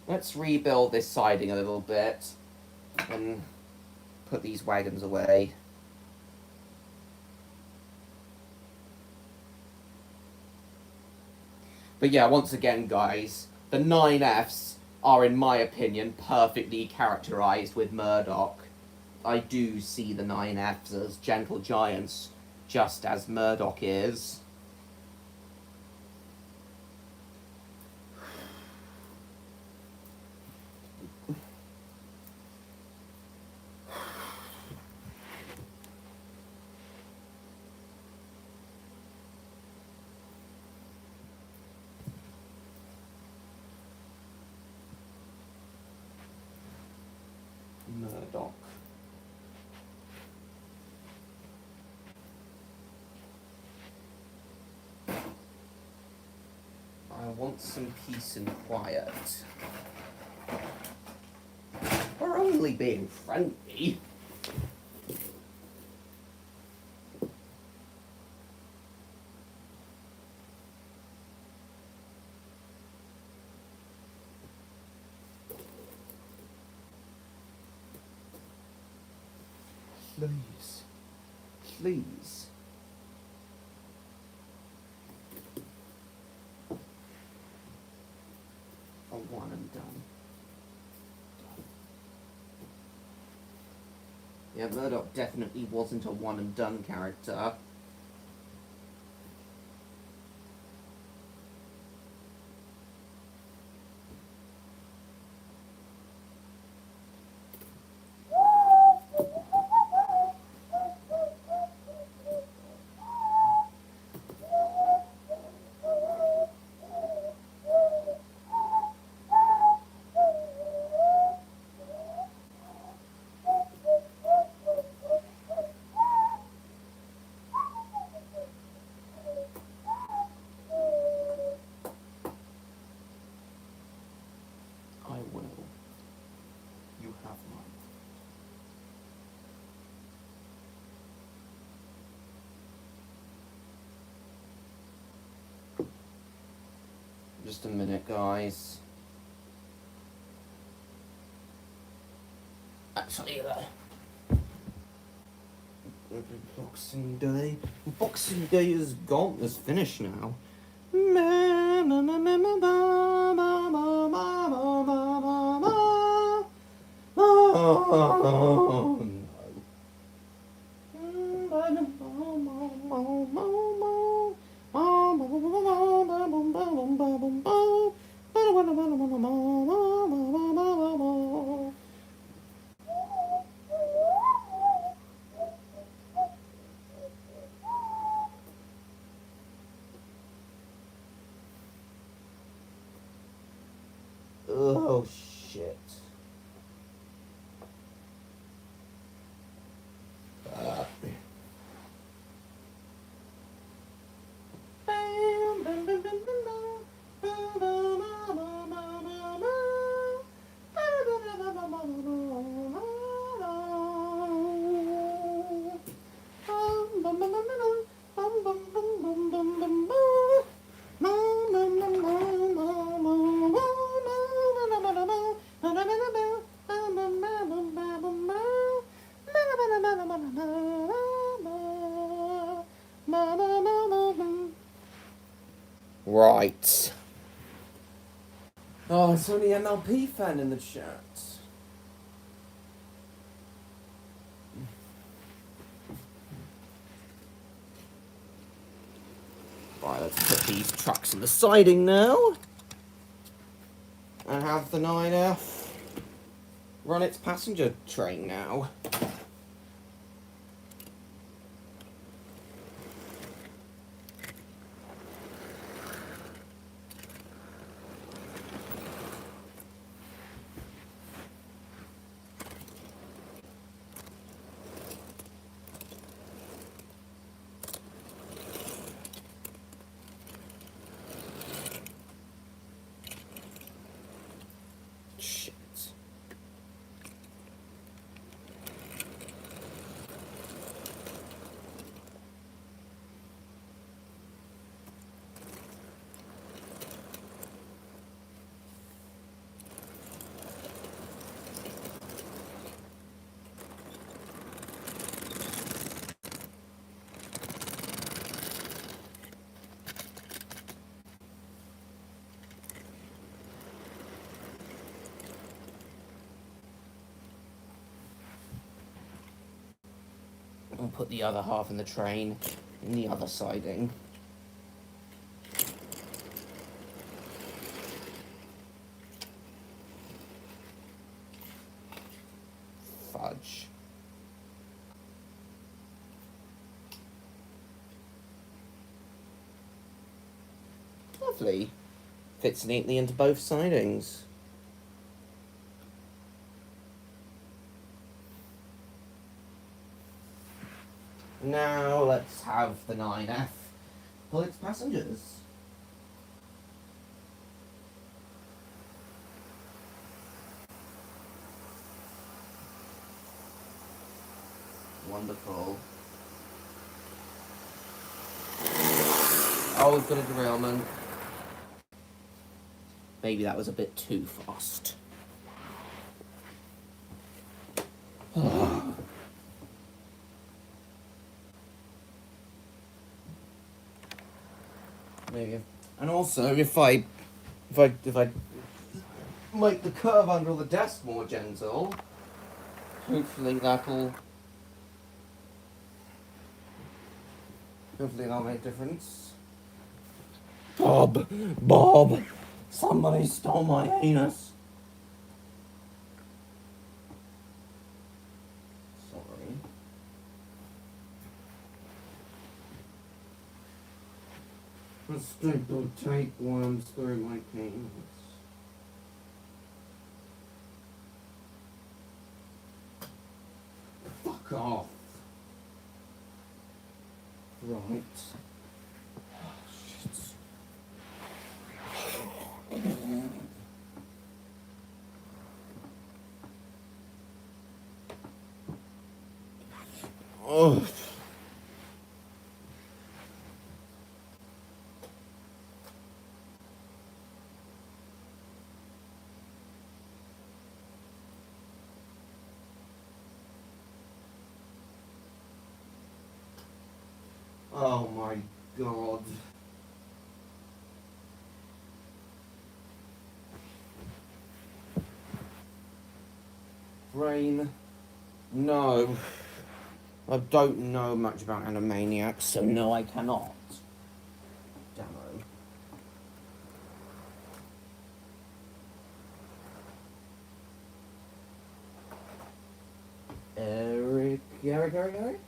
let's rebuild this siding a little bit and put these wagons away. But yeah, once again, guys, the 9Fs are, in my opinion, perfectly characterized with Murdoch. I do see the 9Fs as gentle giants, just as Murdoch is. Murdoch. I want some peace and quiet. We're only being friendly. Please. Please. A one and done. Yeah, Murdoch definitely wasn't a one and done character. I will. You have mine. Just a minute, guys. Actually, Boxing Day is gone. It's finished now. Oh, no. Oh, shit. Right. Oh, it's only MLP fan in the chat. Right, let's put these trucks in the siding now. And have the 9F run its passenger train now. Shit. I'll put the other half in the train in the other siding. Fudge. Lovely. Fits neatly into both sidings. Now let's have the 9F pull its passengers. Wonderful. Oh, we've got a derailment. Maybe that was a bit too fast. Maybe. And also, if I make the curve under the desk more gentle, hopefully that'll make a difference. Bob, somebody stole my anus. Sorry. A staple tape worms through my penis. Fuck off. Right. Oh. Oh my god. Brain. No. I don't know much about Animaniacs, so no, I cannot. Demo. Eric. Eric.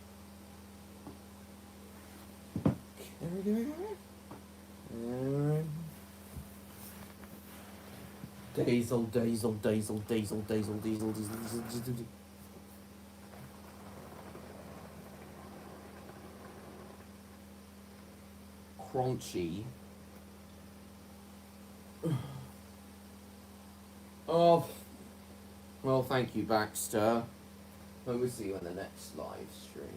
Diesel. Crunchy. Oh, well, thank you, Baxter. I will see you in the next live stream.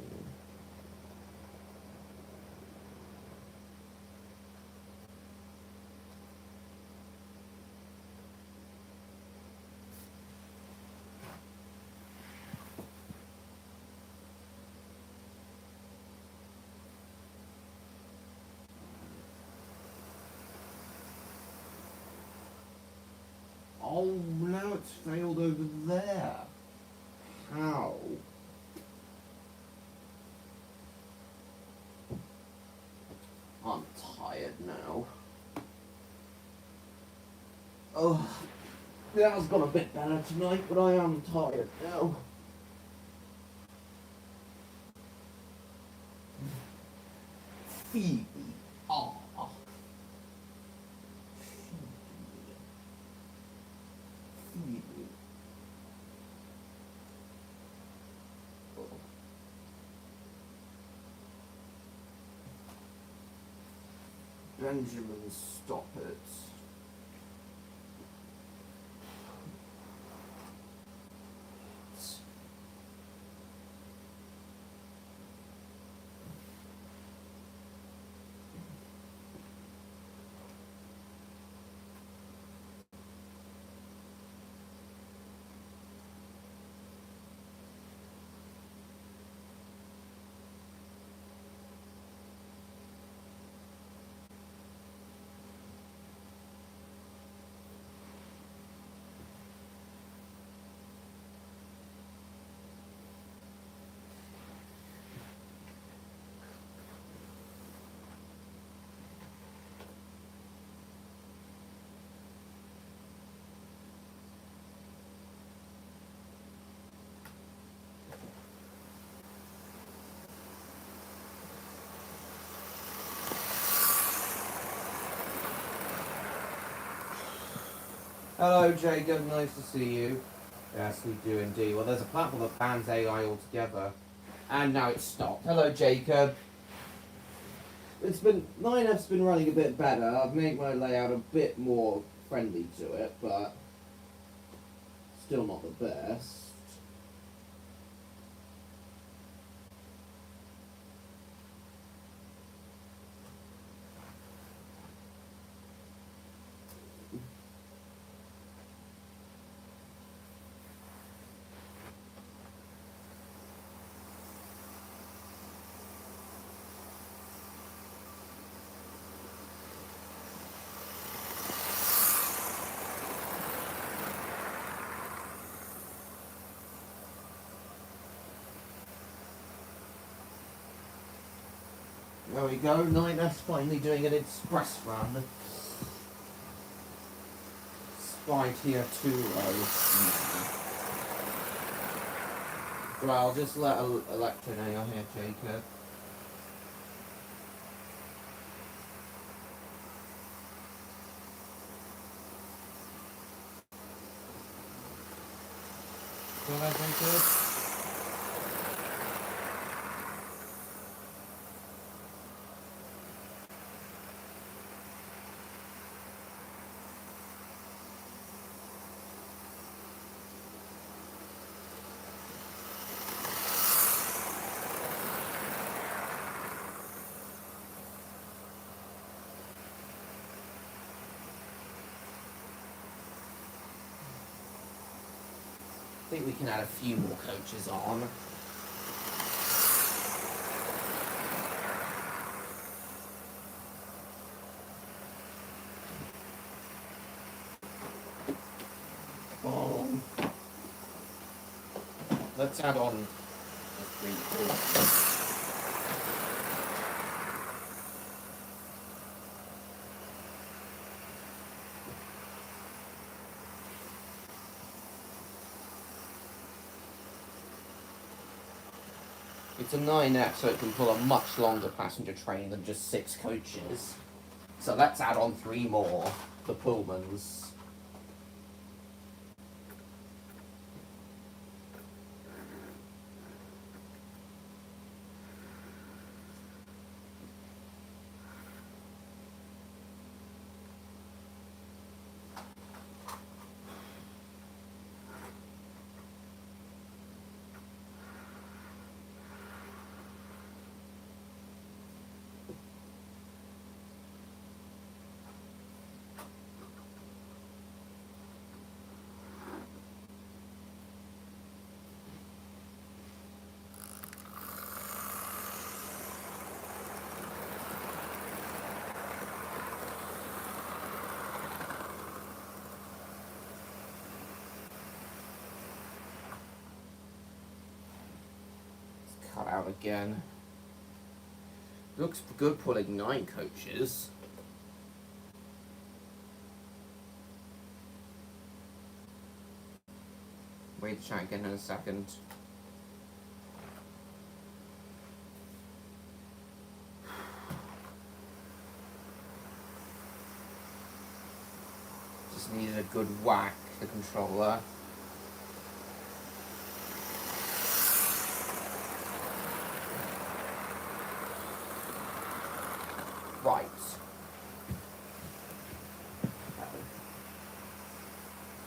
Oh, now it's failed over there. How? I'm tired now. Oh, that has gone a bit better tonight, but I am tired now. Phoebe. Ah. Phoebe. Oh. Benjamin, stop it. Hello, Jacob. Nice to see you. Yes, we do indeed. Well, there's a platform that bans AI altogether. And now it's stopped. Hello, Jacob. It's been 9F's been running a bit better. I've made my layout a bit more friendly to it, but still not the best. There we go, 9F's finally doing an express run. Spy tier 2 low. Right, I'll just let Electro know you're here, Jacob. Feel that, Jacob? I think we can add a few more coaches on. Oh. Let's add on a 3-4. It's a 9F, so it can pull a much longer passenger train than just 6 coaches. So let's add on 3 more, the Pullmans. out again. Looks good pulling 9 coaches. Wait to try again in a second. Just needed a good whack, the controller. Right.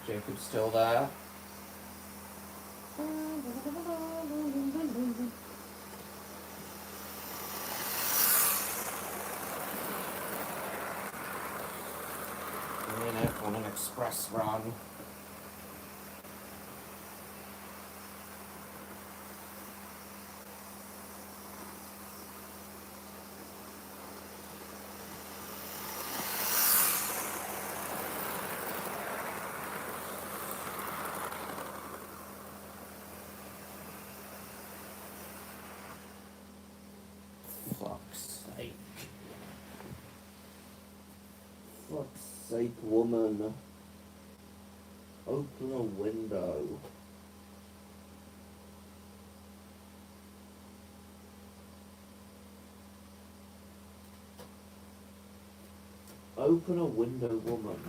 Jacob's still there. On an express run. Fuck's sake. Fuck's sake, woman. Open a window. Open a window, woman.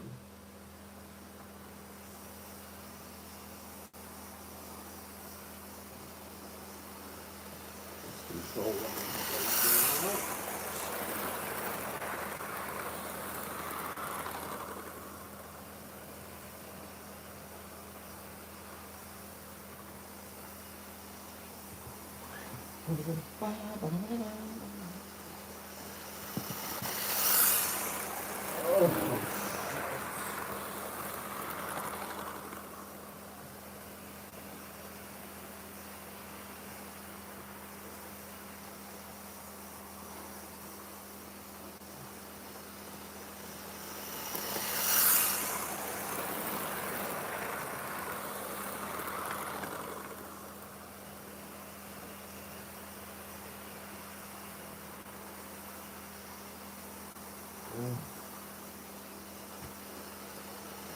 Let's control that.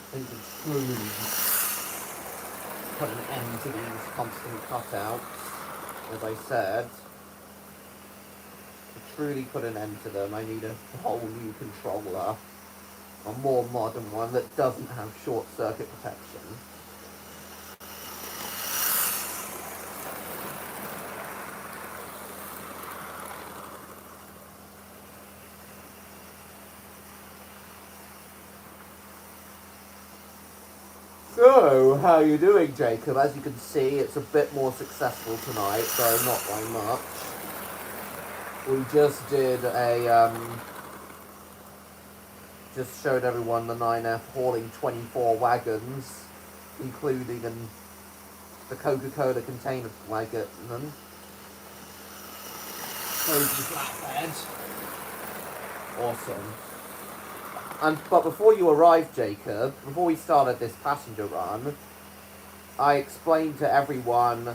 I think it's truly put an end to these constant cutouts, as I said. To truly put an end to them, I need a whole new controller. A more modern one that doesn't have short circuit protection. So, how are you doing, Jacob? As you can see, it's a bit more successful tonight, though not by much. We just did a, just showed everyone the 9F hauling 24 wagons, including the Coca-Cola container wagon. Crazy flatbed. Awesome. But before you arrived, Jacob, before we started this passenger run, I explained to everyone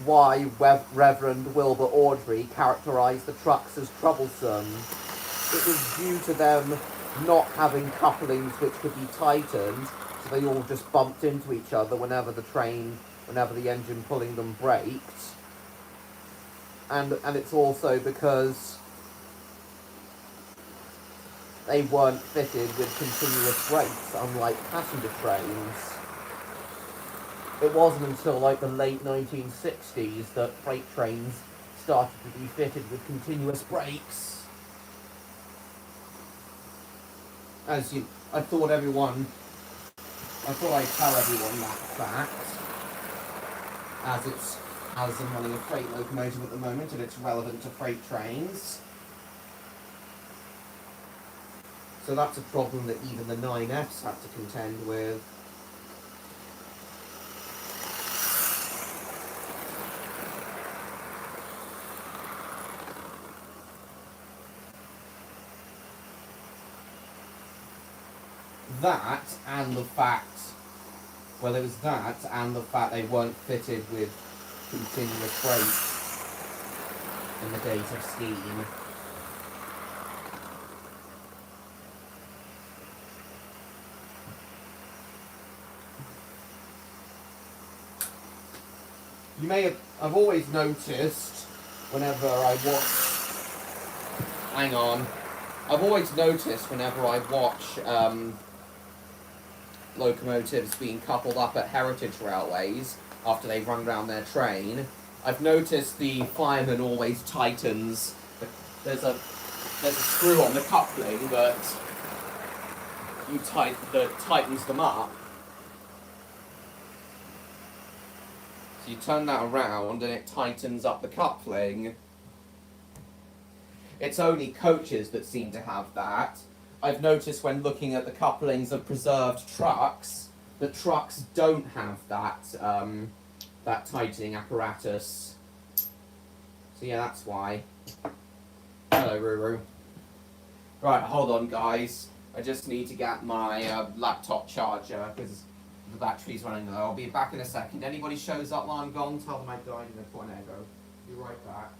why Reverend Wilbur Audrey characterized the trucks as troublesome. It was due to them not having couplings which could be tightened, so they all just bumped into each other whenever the engine pulling them braked. And it's also because they weren't fitted with continuous brakes, unlike passenger trains. It wasn't until like the late 1960s that freight trains started to be fitted with continuous brakes. I thought I'd tell everyone that fact, as I'm running a freight locomotive at the moment and it's relevant to freight trains. So that's a problem that even the 9Fs had to contend with. That and the fact, well, it was that and the fact they weren't fitted with continuous brakes in the days of steam. You may have, I've always noticed whenever I watch, hang on, I've always noticed whenever I watch locomotives being coupled up at heritage railways after they've run down their train, I've noticed the fireman always tightens, there's a screw on the coupling that tightens them up. So you turn that around and it tightens up the coupling. It's only coaches that seem to have that. I've noticed when looking at the couplings of preserved trucks, the trucks don't have that that tightening apparatus. So yeah, that's why. Hello, Ruru. Right, hold on, guys. I just need to get my laptop charger because the battery's running low. I'll be back in a second. Anybody shows up while I'm gone, tell them I died in a tornado. Be right back.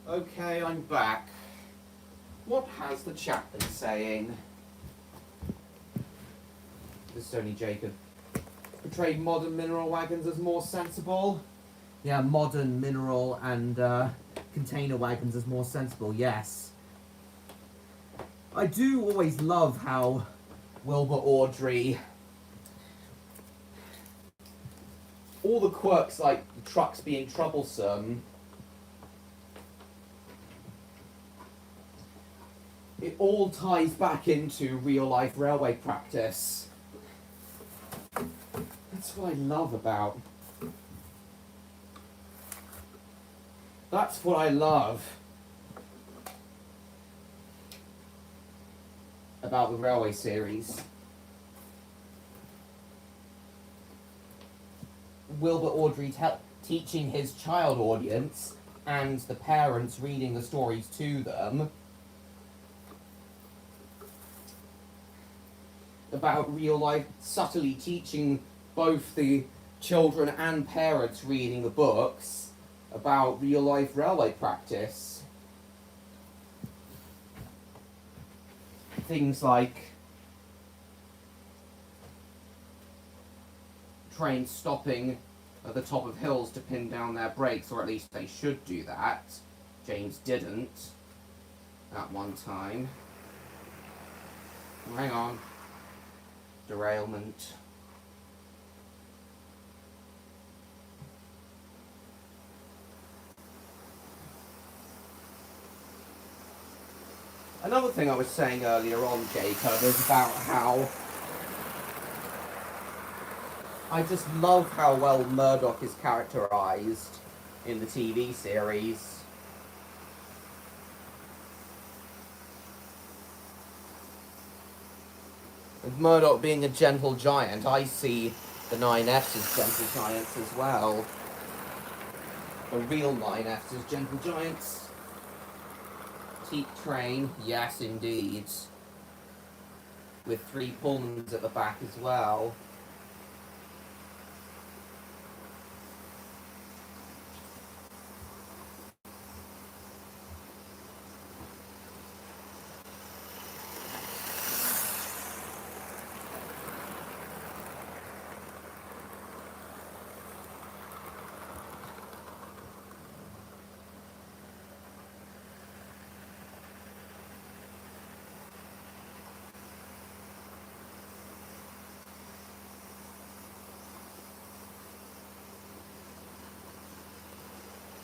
Okay, I'm back. What has the chat been saying? This is only Jacob. Portrayed modern mineral wagons as more sensible? Yeah, modern mineral and container wagons as more sensible, yes. I do always love how Wilbur Awdry, all the quirks like the trucks being troublesome, it all ties back into real-life railway practice. That's what I love about... That's what I love about the Railway series. Wilbur Awdry teaching his child audience and the parents reading the stories to them about real life, subtly teaching both the children and parents reading the books about real life railway practice. Things like trains stopping at the top of hills to pin down their brakes, or at least they should do that. James didn't at one time. Hang on. Derailment. Another thing I was saying earlier on, Jacob, is about how I just love how well Murdoch is characterized in the TV series. With Murdoch being a gentle giant, I see the 9Fs as gentle giants as well. The real 9Fs as gentle giants. Teak train, yes indeed. With 3 Pullmans at the back as well.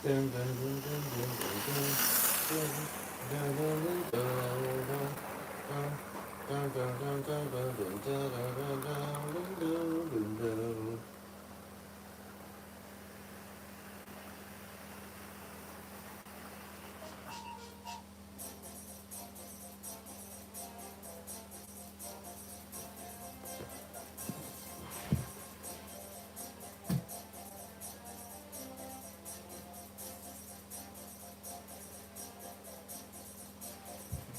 Dun, dun, dun, dun, dun, dun, dun. Dun, dun, dun, dun, dun, dun. Dun, dun, dun, dun, dun, dun, dun, dun, dun, dun, dun, dun, dun.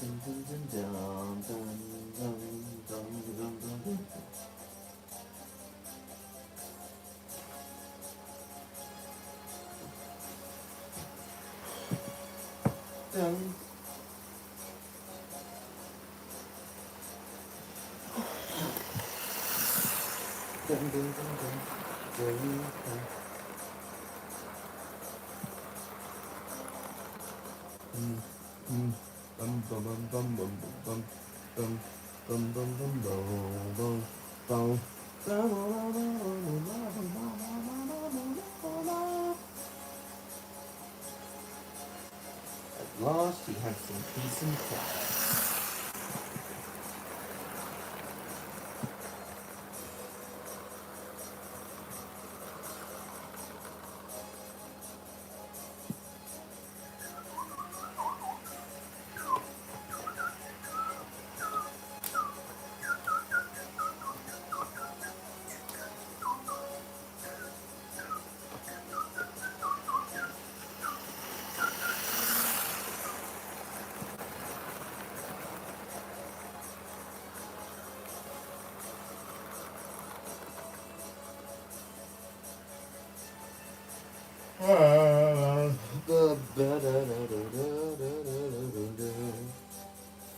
Dun, dun, dun, dun, dun, dun, dun, dun, dun. Dun. Dun, dun, dun, dun, dun, dun. Bum, bum, bum, bum, bum, bum, bum, bum, bum, bum, bum, bum, bum. At last he had some peace and quiet.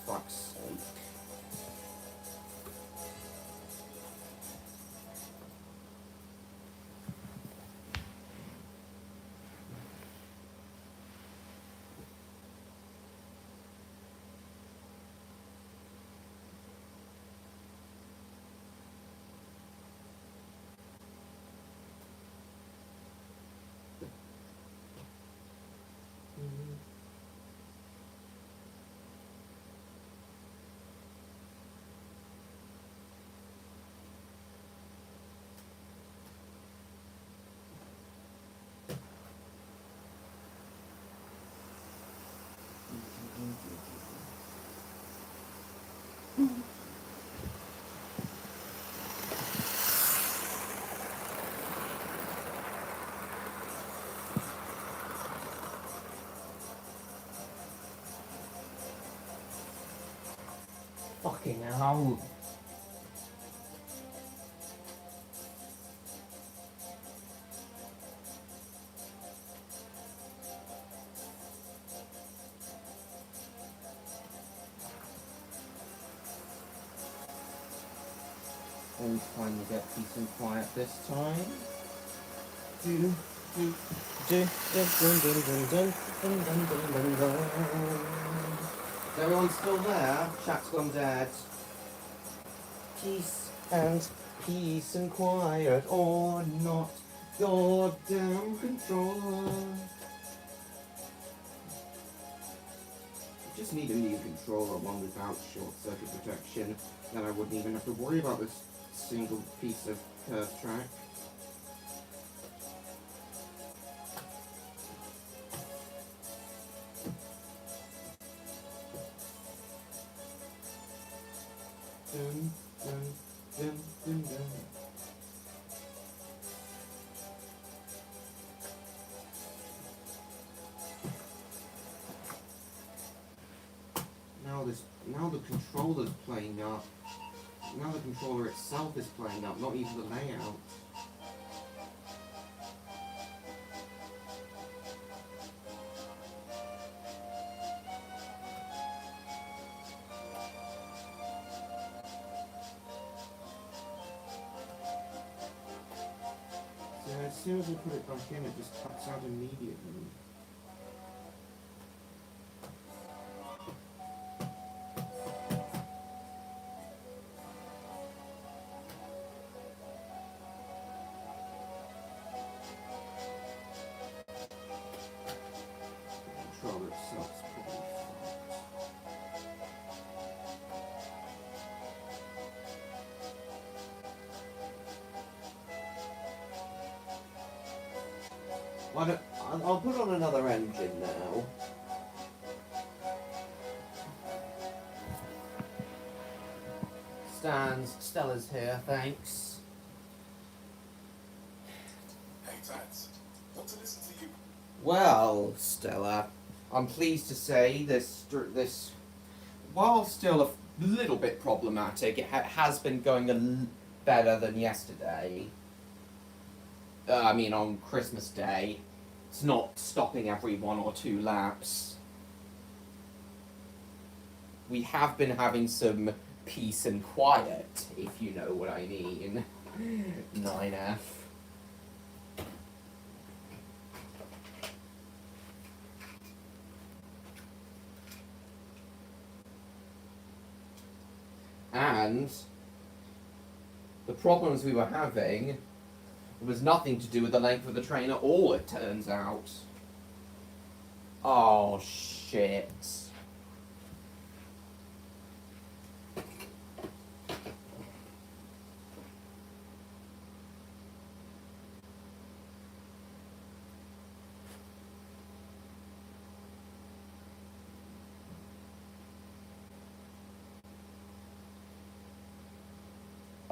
Fuck's sake. Fucking hell. And finally get peace and quiet this time. Do, do, do, dun, dun, dun, dun, dun, dun, dun, dun, dun, dun. Is everyone still there? Chat's gone dead. Peace and quiet or not. Goddamn controller. I just need a new controller, one without short circuit protection. Then I wouldn't even have to worry about this single piece of curve track. Dun, dun, dun, dun, dun. Now the controller's playing up. Now the controller itself is playing up, not even the layout. So as soon as I put it back in, it just cuts out immediately. Why don't, I'll put on another engine now. Stella's here, thanks. Hey, Tats. Want to listen to you? Well, Stella, I'm pleased to say this, while still a little bit problematic, it has been going better than yesterday. I mean, on Christmas Day. It's not stopping every 1 or 2 laps. We have been having some peace and quiet, if you know what I mean. 9F. And the problems we were having was nothing to do with the length of the train at all, it turns out. Oh, shit.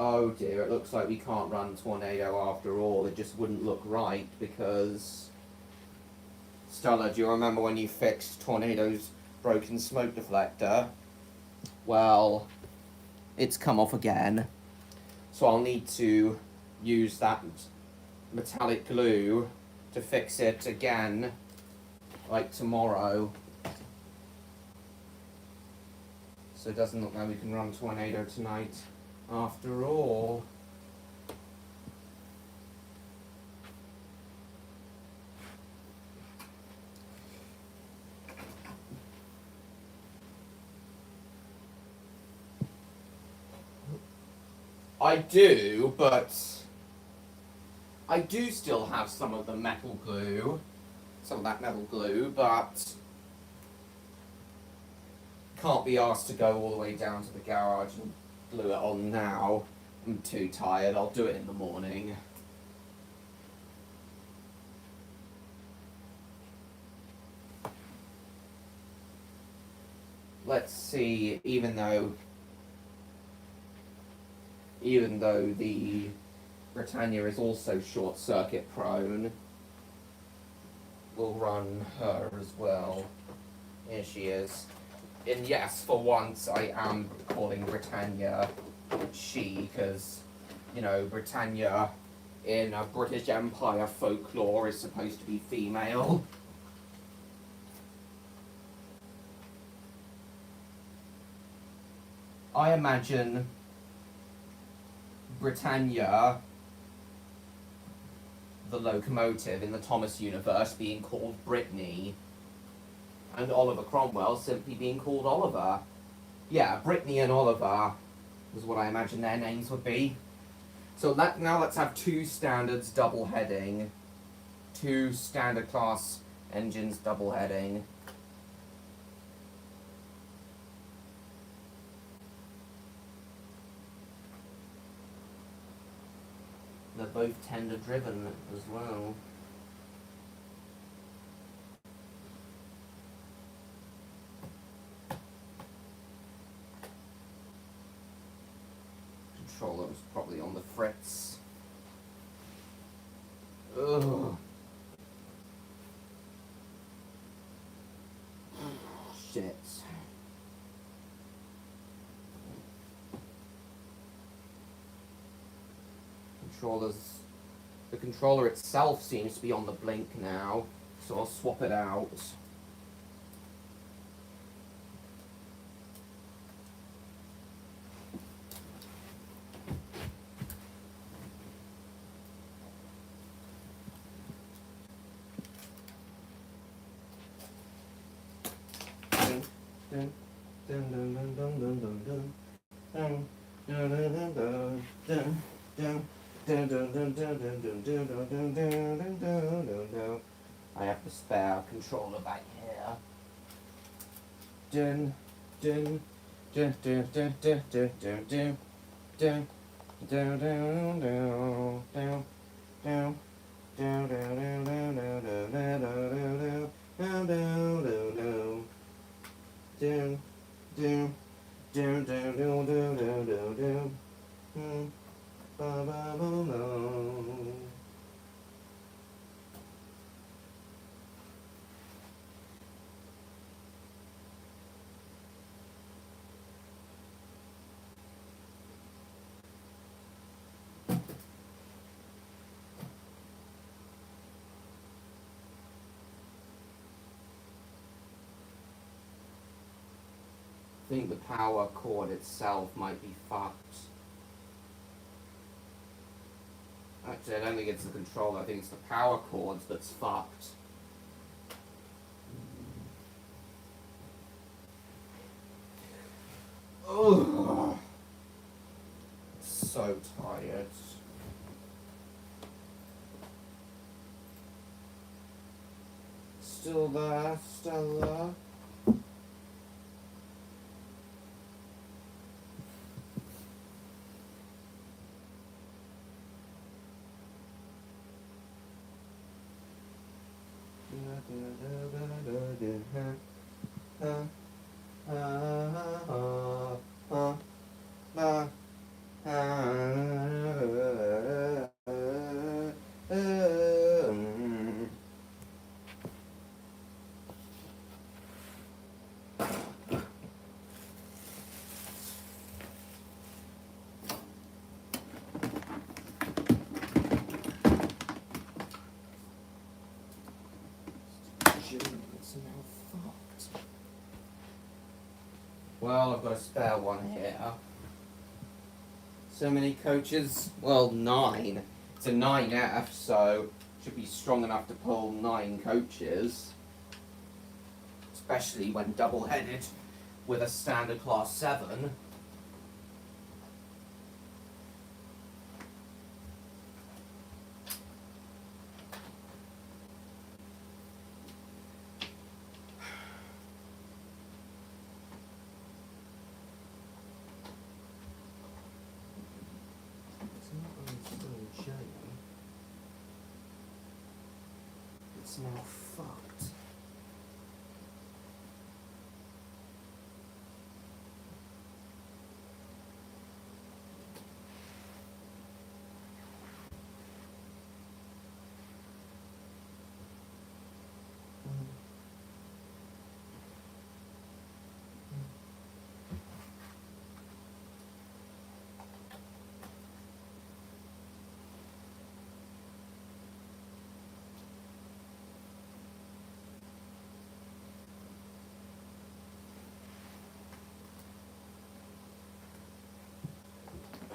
Oh dear, it looks like we can't run Tornado after all. It just wouldn't look right because... Stella, do you remember when you fixed Tornado's broken smoke deflector? Well, it's come off again. So I'll need to use that metallic glue to fix it again, like tomorrow. So it doesn't look like we can run Tornado tonight. After all. I do, but I do still have some of the metal glue, some of that metal glue, but can't be asked to go all the way down to the garage and glue it on now. I'm too tired. I'll do it in the morning. Let's see, even though the Britannia is also short circuit prone, we'll run her as well. Here she is. And yes, for once I am calling Britannia she, because, you know, Britannia in a British Empire folklore is supposed to be female. I imagine Britannia, the locomotive in the Thomas universe, being called Brittany, and Oliver Cromwell simply being called Oliver. Yeah, Brittany and Oliver was what I imagine their names would be. So now let's have 2 standards double heading, 2 standard class engines double heading. They're both tender driven as well. Controller was probably on the fritz. Ugh. Shit. The controller itself seems to be on the blink now, so I'll swap it out. I have the spare controller back here. Dun dun dun dun dun dun dun dun dun dun dun dun dun dun dun dun dun dun dun dun think the power cord itself might be fucked. Actually, I don't think it's the controller. I think it's the power cord that's fucked. Ugh. So tired. Still there, Stella? It's now fucked. Well, I've got a spare one here. So many coaches? Well, 9. It's a 9F, so should be strong enough to pull 9 coaches. Especially when double-headed with a standard class 7. It's not really still in jail. It's now fucked.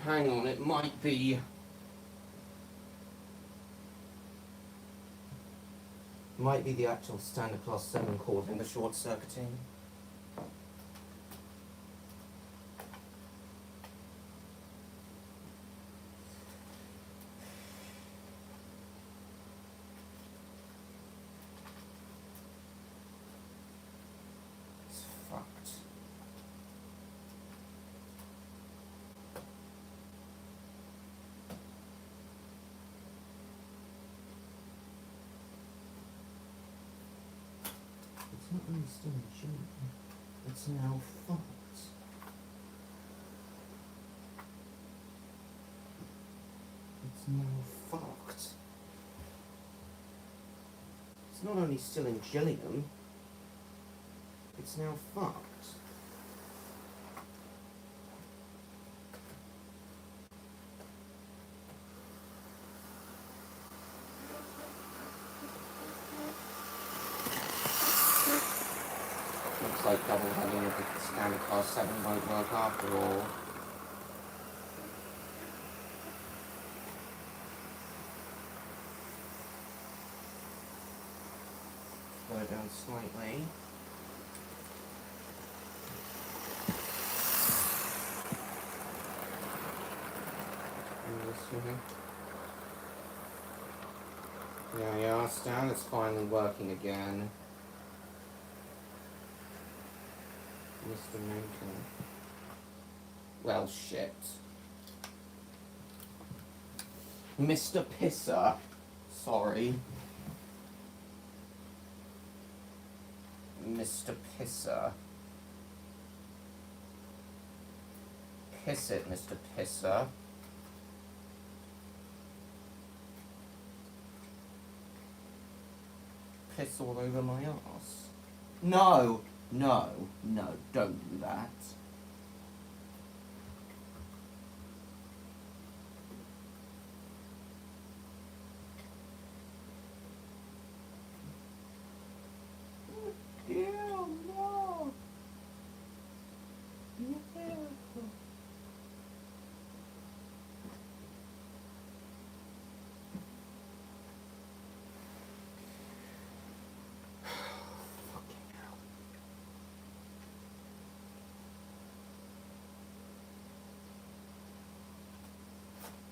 Hang on, it might be... Might be the actual standard class 7 causing the short circuiting. It's fucked. It's not really still in jail. It's now fucked. It's now fucked. It's not only still in Gillingham, it's now fucked. Looks like double heading with the standard class 7 won't work after all. Slow down slightly. Yeah, Stan, it's finally working again. Mr. Menken. Well, shit. Mr. Pisser. Sorry. Mr. Pisser. Piss it, Mr. Pisser. Piss all over my ass. No, no, no, don't do that. Ew, no.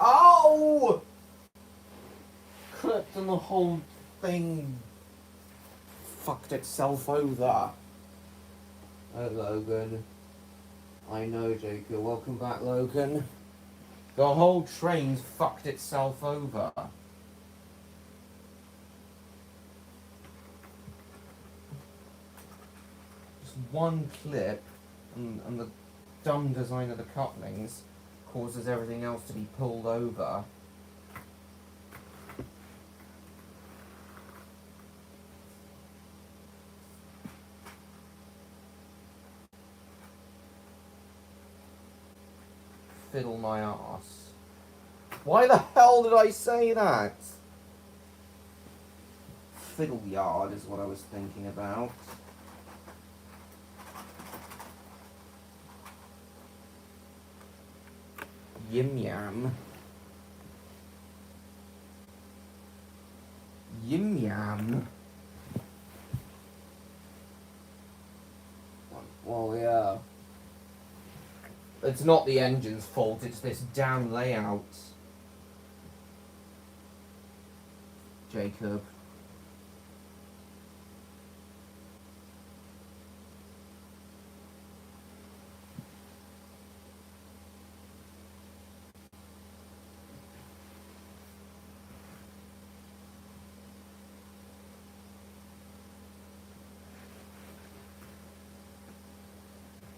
Oh! Clipped and the whole thing fucked itself over. Oh, Logan. I know, Jacob. Welcome back, Logan. The whole train's fucked itself over. Just one clip and the dumb design of the couplings causes everything else to be pulled over. Fiddle my arse. Why the hell did I say that? Fiddle yard is what I was thinking about. Yim yam. Yim yam. Well, yeah. It's not the engine's fault, it's this damn layout. Jacob.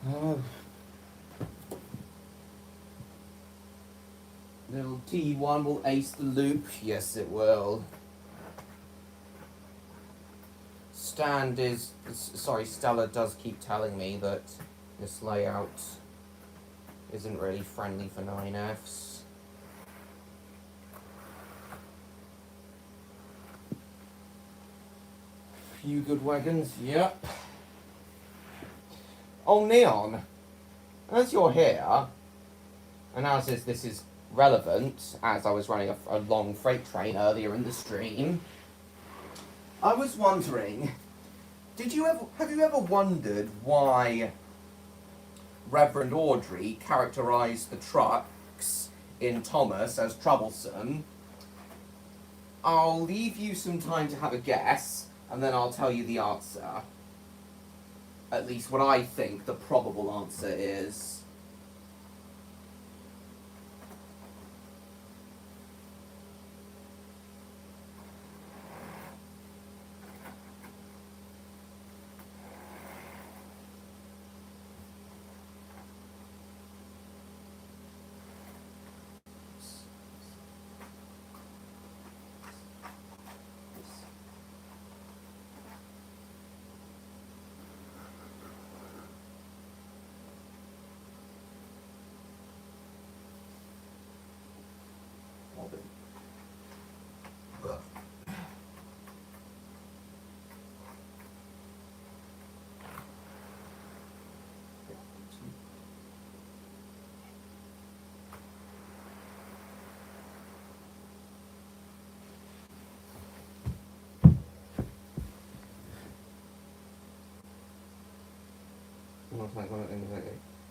Oh. Little T1 will ace the loop. Yes, it will. Stella does keep telling me that this layout isn't really friendly for 9Fs. Few good wagons, yep. Oh, Neon, as you're here, and as this is relevant, as I was running a long freight train earlier in the stream, I was wondering, have you ever wondered why Reverend Audrey characterised the trucks in Thomas as troublesome? I'll leave you some time to have a guess, and then I'll tell you the answer. At least what I think the probable answer is.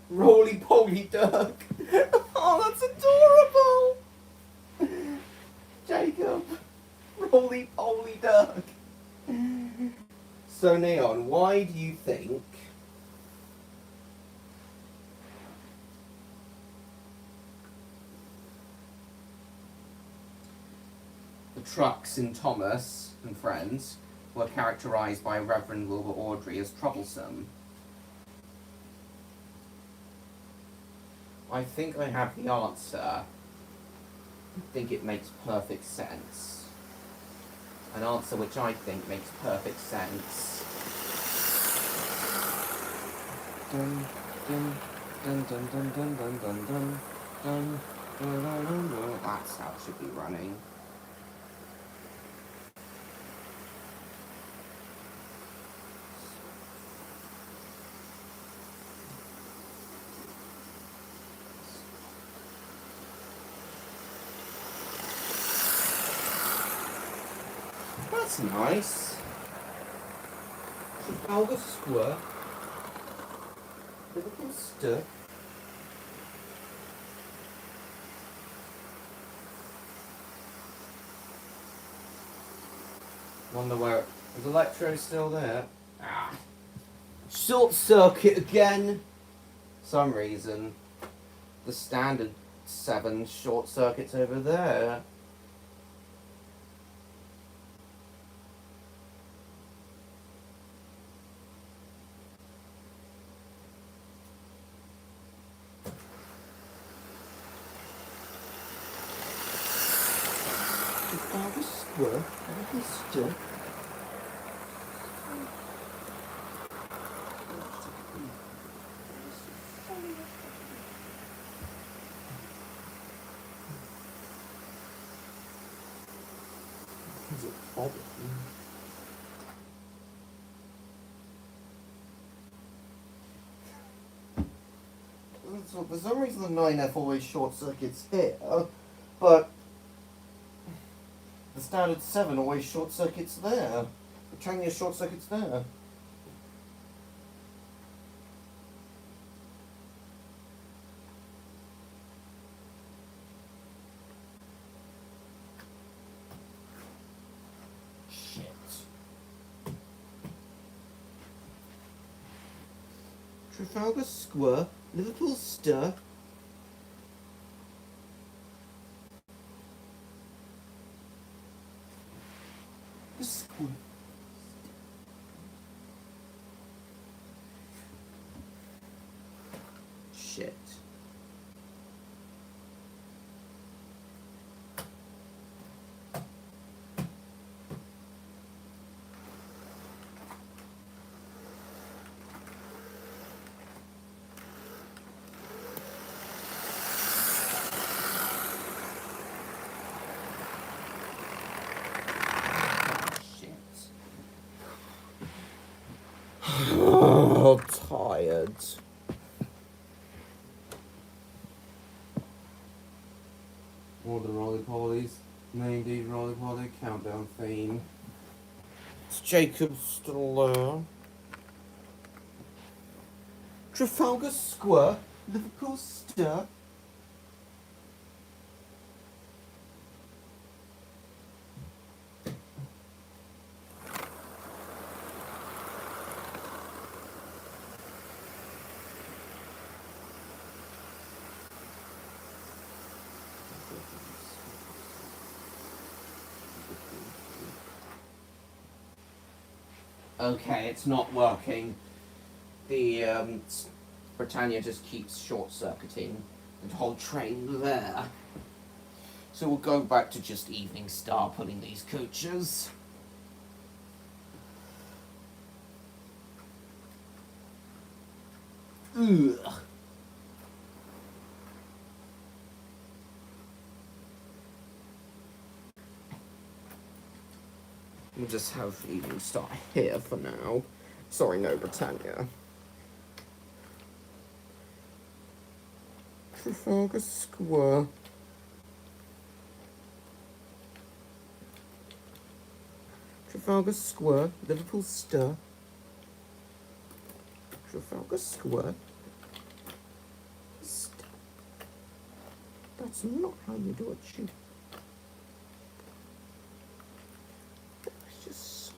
Roly poly duck. Oh, that's adorable. Jacob. Roly poly duck. So Neon, why do you think the trucks in Thomas and Friends were characterised by Reverend Wilbur Audrey as troublesome? I think I have the answer. I think it makes perfect sense. An answer which I think makes perfect sense. Dun, dun, dun, dun, dun, dun, dun, dun, dun, dun, dun, dun, dun, dun. That's how it should be running. That's nice. Trafalgar Square. Liverpool Stood. Wonder where... Is Electro still there? Ah. Short circuit again! Some reason. The standard 7 short circuits over there. Square, still. Is it problem? So for some reason the 9F always short circuits here, but the standard 7 always short circuits there. The Changya short circuits there. Shit. Trafalgar Square, Liverpool Stir. The square. Shit. Oh, tired. All the roly-polies. May indeed roly-poly countdown theme. It's Jacob still there. Trafalgar Square, Liverpool Stir. Okay, it's not working. The Britannia just keeps short-circuiting the whole train there. So we'll go back to just Evening Star pulling these coaches. Ugh. We'll just have Evening Star here for now. Sorry, no Britannia. Trafalgar Square. Trafalgar Square, Liverpool Stir. Trafalgar Square. That's not how you do a tune. It's just.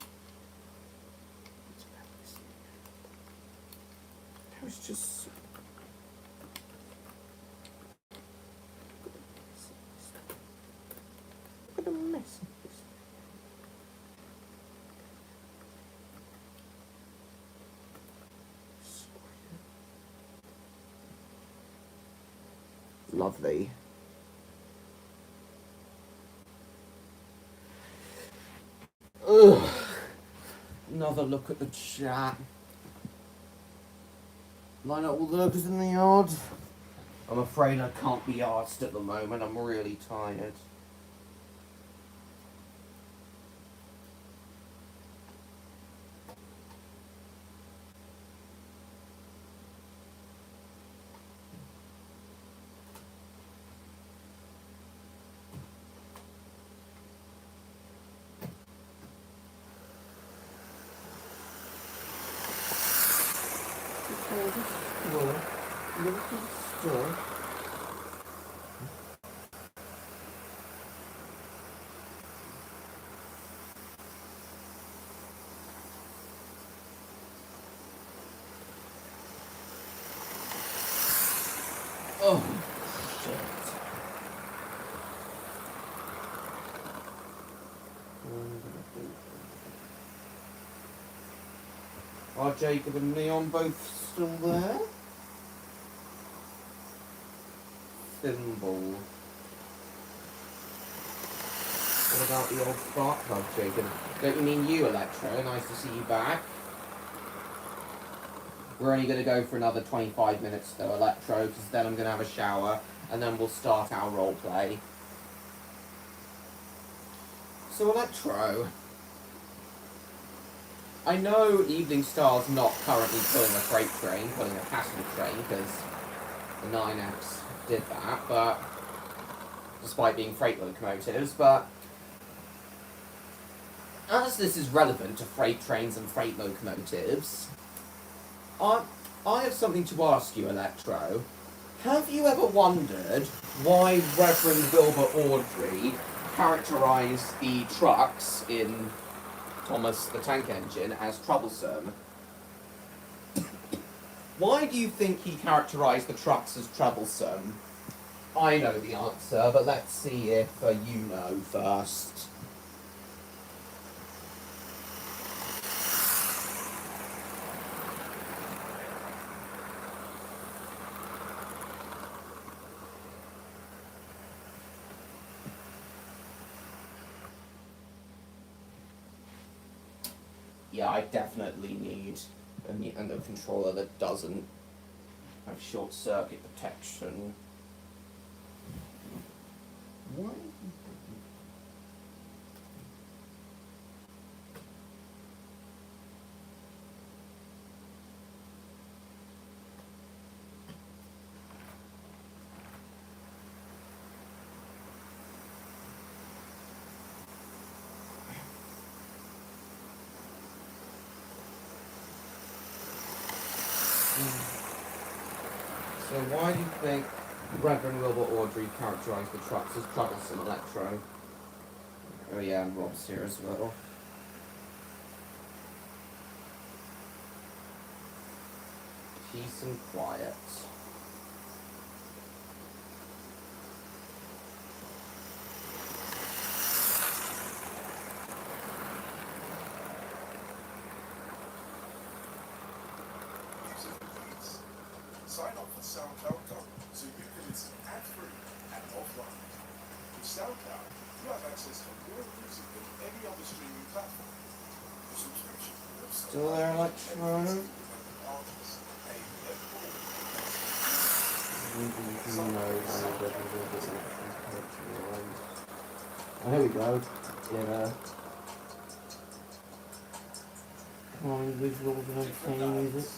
That was just. Look at the mess of this. Lovely. Ugh. Another look at the chat. Line up all the locals in the yard. I'm afraid I can't be asked at the moment. I'm really tired. Are Jacob and Leon both still there? Thimble. What about the old Spark Club, Jacob? Don't you mean you, Electro? Nice to see you back. We're only going to go for another 25 minutes though, Electro, because then I'm going to have a shower, and then we'll start our roleplay. So, Electro, I know Evening Star's not currently pulling a freight train, pulling a passenger train, because the 9X did that, but despite being freight locomotives, but as this is relevant to freight trains and freight locomotives, I have something to ask you, Electro. Have you ever wondered why Reverend Wilbur Audrey characterised the trucks in Thomas the Tank Engine as troublesome? Why do you think he characterised the trucks as troublesome? I know the answer, but let's see if you know first. Yeah, I definitely need a controller that doesn't have short circuit protection. Why? So why do you think Reverend Wilbur Audrey characterised the trucks as troublesome, Electro? Oh yeah, and Rob's here as well. Peace and quiet. Sign up for SoundCloud.com so you can listen ad-free and offline. With SoundCloud, you have access to more music than any other streaming platform. The subscription will Still there, Electro? Oh, here we go. Yeah. Come on, visuals and entertaining music.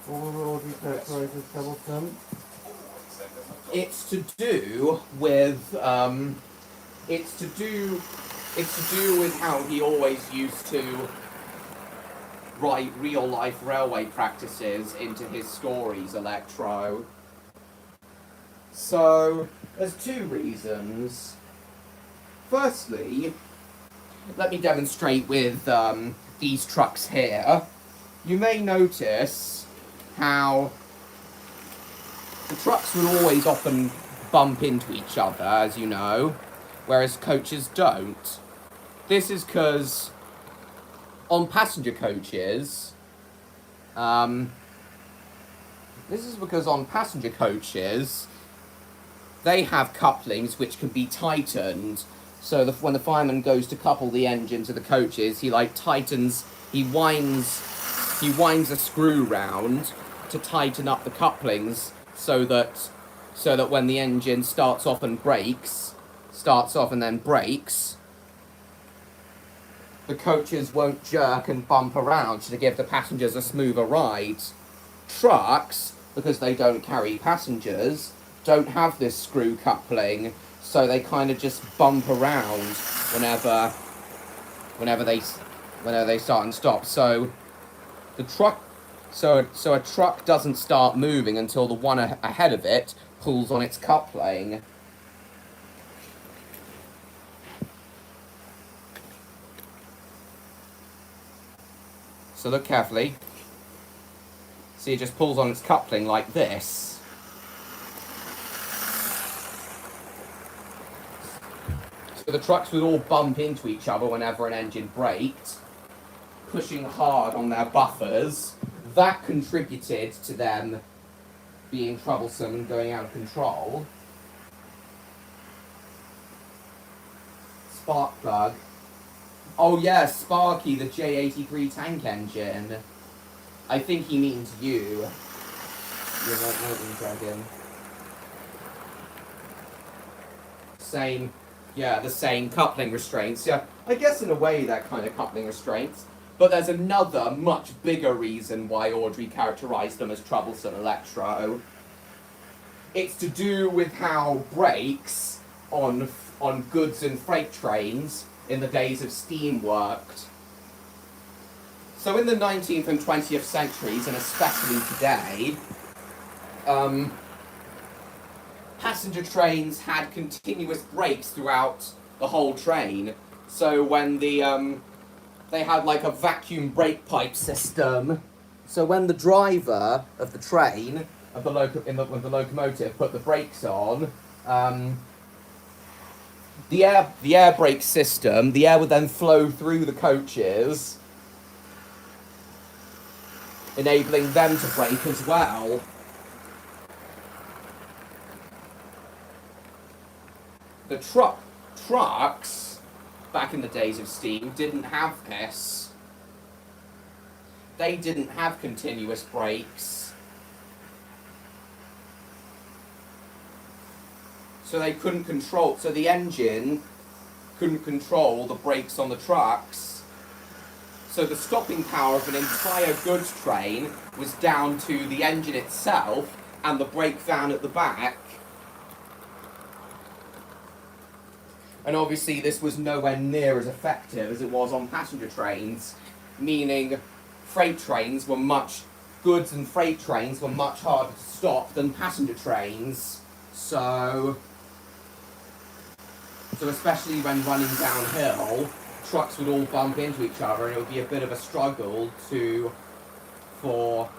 What were Audrey characterised as troublesome? It's to do with how he always used to write real life railway practices into his stories, Electro. So there's two reasons. Firstly, let me demonstrate with these trucks here. You may notice how the trucks would always often bump into each other, as you know, whereas coaches don't. This is because on passenger coaches, they have couplings which can be tightened. So when the fireman goes to couple the engine to the coaches, he winds a screw round to tighten up the couplings so that when the engine starts off and then brakes, the coaches won't jerk and bump around to give the passengers a smoother ride. Trucks, because they don't carry passengers, don't have this screw coupling, so they kind of just bump around whenever they start and stop. So a truck doesn't start moving until the one ahead of it pulls on its coupling. So look carefully. See, it just pulls on its coupling like this. So the trucks would all bump into each other whenever an engine braked. pushing hard on their buffers. That contributed to them being troublesome and going out of control. Spark plug. Oh yeah, Sparky, the J83 tank engine. I think he means you. You're not Lightning Dragon. Same, yeah, the same coupling restraints. Yeah, I guess in a way they're kind of coupling restraints. But there's another, much bigger reason why Audrey characterised them as troublesome Electro. It's to do with how brakes on goods and freight trains in the days of steam worked. So in the 19th and 20th centuries, and especially today, passenger trains had continuous brakes throughout the whole train. So when they had like a vacuum brake pipe system. So when the driver of the train, of the when the locomotive put the brakes on, the air brake system, the air would then flow through the coaches, enabling them to brake as well. The trucks, back in the days of steam, didn't have this. They didn't have continuous brakes. So they couldn't control, so the engine couldn't control the brakes on the trucks. So the stopping power of an entire goods train was down to the engine itself and the brake van at the back. And obviously this was nowhere near as effective as it was on passenger trains, meaning goods and freight trains were much harder to stop than passenger trains. So especially when running downhill, trucks would all bump into each other and it would be a bit of a struggle for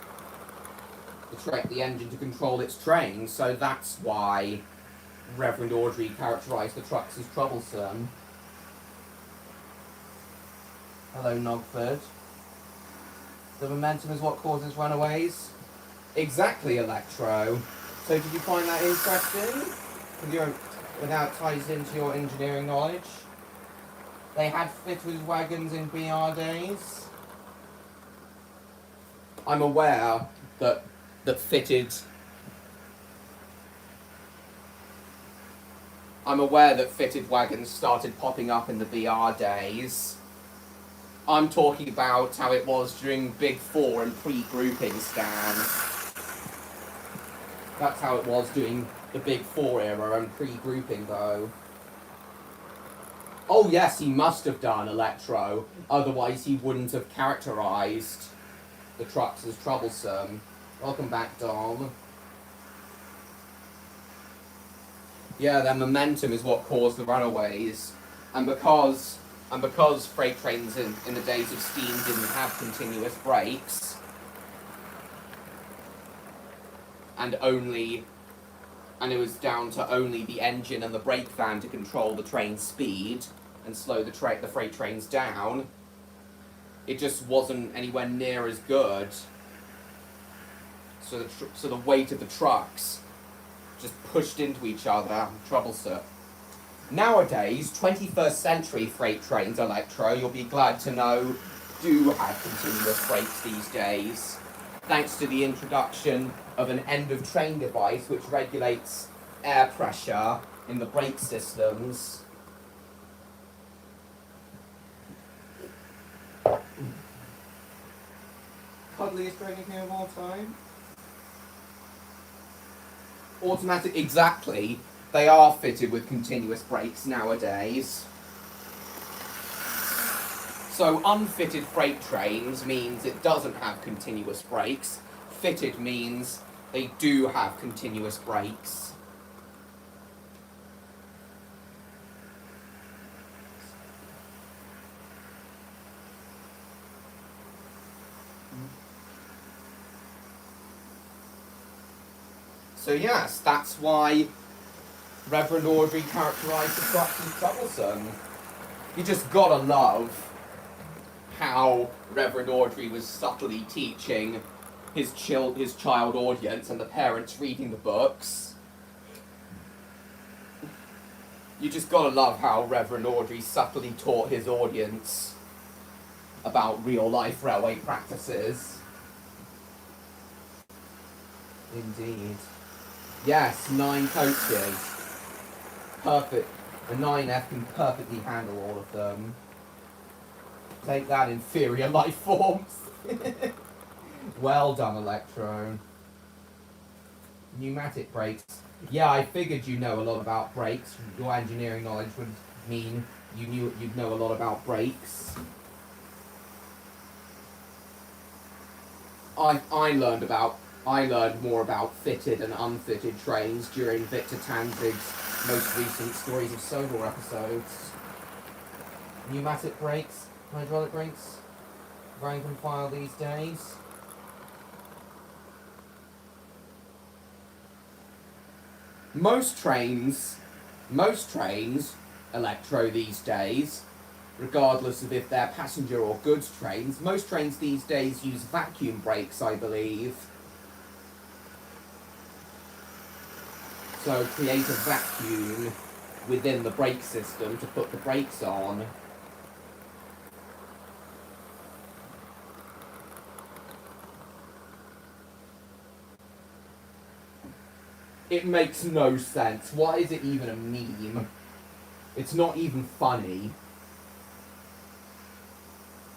the engine to control its train. So that's why Reverend Audrey characterised the trucks as troublesome. Hello, Nogford. The momentum is what causes runaways? Exactly, Electro. So did you find that interesting? With how it ties into your engineering knowledge? They had fitters' wagons in BR days. I'm aware that fitted wagons started popping up in the BR days. I'm talking about how it was during Big Four and pre-grouping, Stan. That's how it was doing the Big Four era and pre-grouping, though. Oh yes, he must have done Electro, otherwise he wouldn't have characterised the trucks as troublesome. Welcome back, Dom. Yeah, their momentum is what caused the runaways, and because freight trains in the days of steam didn't have continuous brakes, and it was down to only the engine and the brake van to control the train's speed and slow the freight trains down, it just wasn't anywhere near as good. So the weight of the trucks just pushed into each other, troublesome. Nowadays, 21st century freight trains, Electro, you'll be glad to know, do have continuous brakes these days, thanks to the introduction of an end-of-train device which regulates air pressure in the brake systems. Cuddliest training game of all time? Automatic, exactly. They are fitted with continuous brakes nowadays. So unfitted freight trains means it doesn't have continuous brakes. Fitted means they do have continuous brakes. So yes, that's why Reverend Audrey characterised the trucks as troublesome. You just gotta love how Reverend Audrey was subtly teaching his child audience and the parents reading the books. You just gotta love how Reverend Audrey subtly taught his audience about real-life railway practices. Indeed. Yes, 9 coaches. Perfect. The 9F can perfectly handle all of them. Take that, inferior life forms. Well done, Electro. Pneumatic brakes. Yeah, I figured you know a lot about brakes. Your engineering knowledge would mean you'd know a lot about brakes. I learned more about fitted and unfitted trains during Victor Tanzig's most recent Stories of Sodor episodes. Pneumatic brakes, hydraulic brakes, rank and file these days. Most trains, Electro these days, regardless of if they're passenger or goods trains, most trains these days use vacuum brakes, I believe. So create a vacuum within the brake system to put the brakes on. It makes no sense. Why is it even a meme? It's not even funny.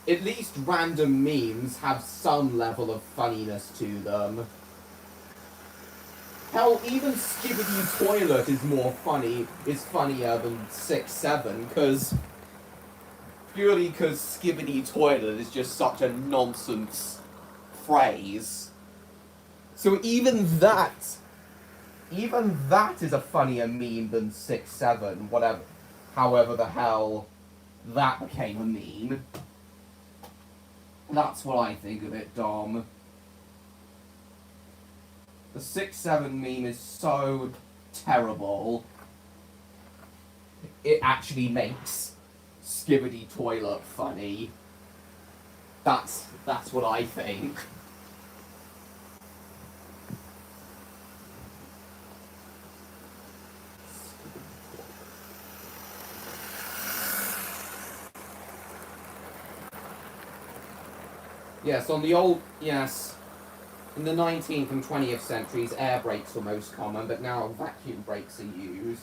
At least random memes have some level of funniness to them. Hell, even Skibidi Toilet is funnier than 6-7, purely because Skibidi Toilet is just such a nonsense phrase. So even that is a funnier meme than 6-7, whatever, however the hell that became a meme. That's what I think of it, Dom. The 6-7 meme is so terrible, it actually makes Skibidi Toilet funny. That's what I think. Yes, in the 19th and 20th centuries, air brakes were most common, but now vacuum brakes are used.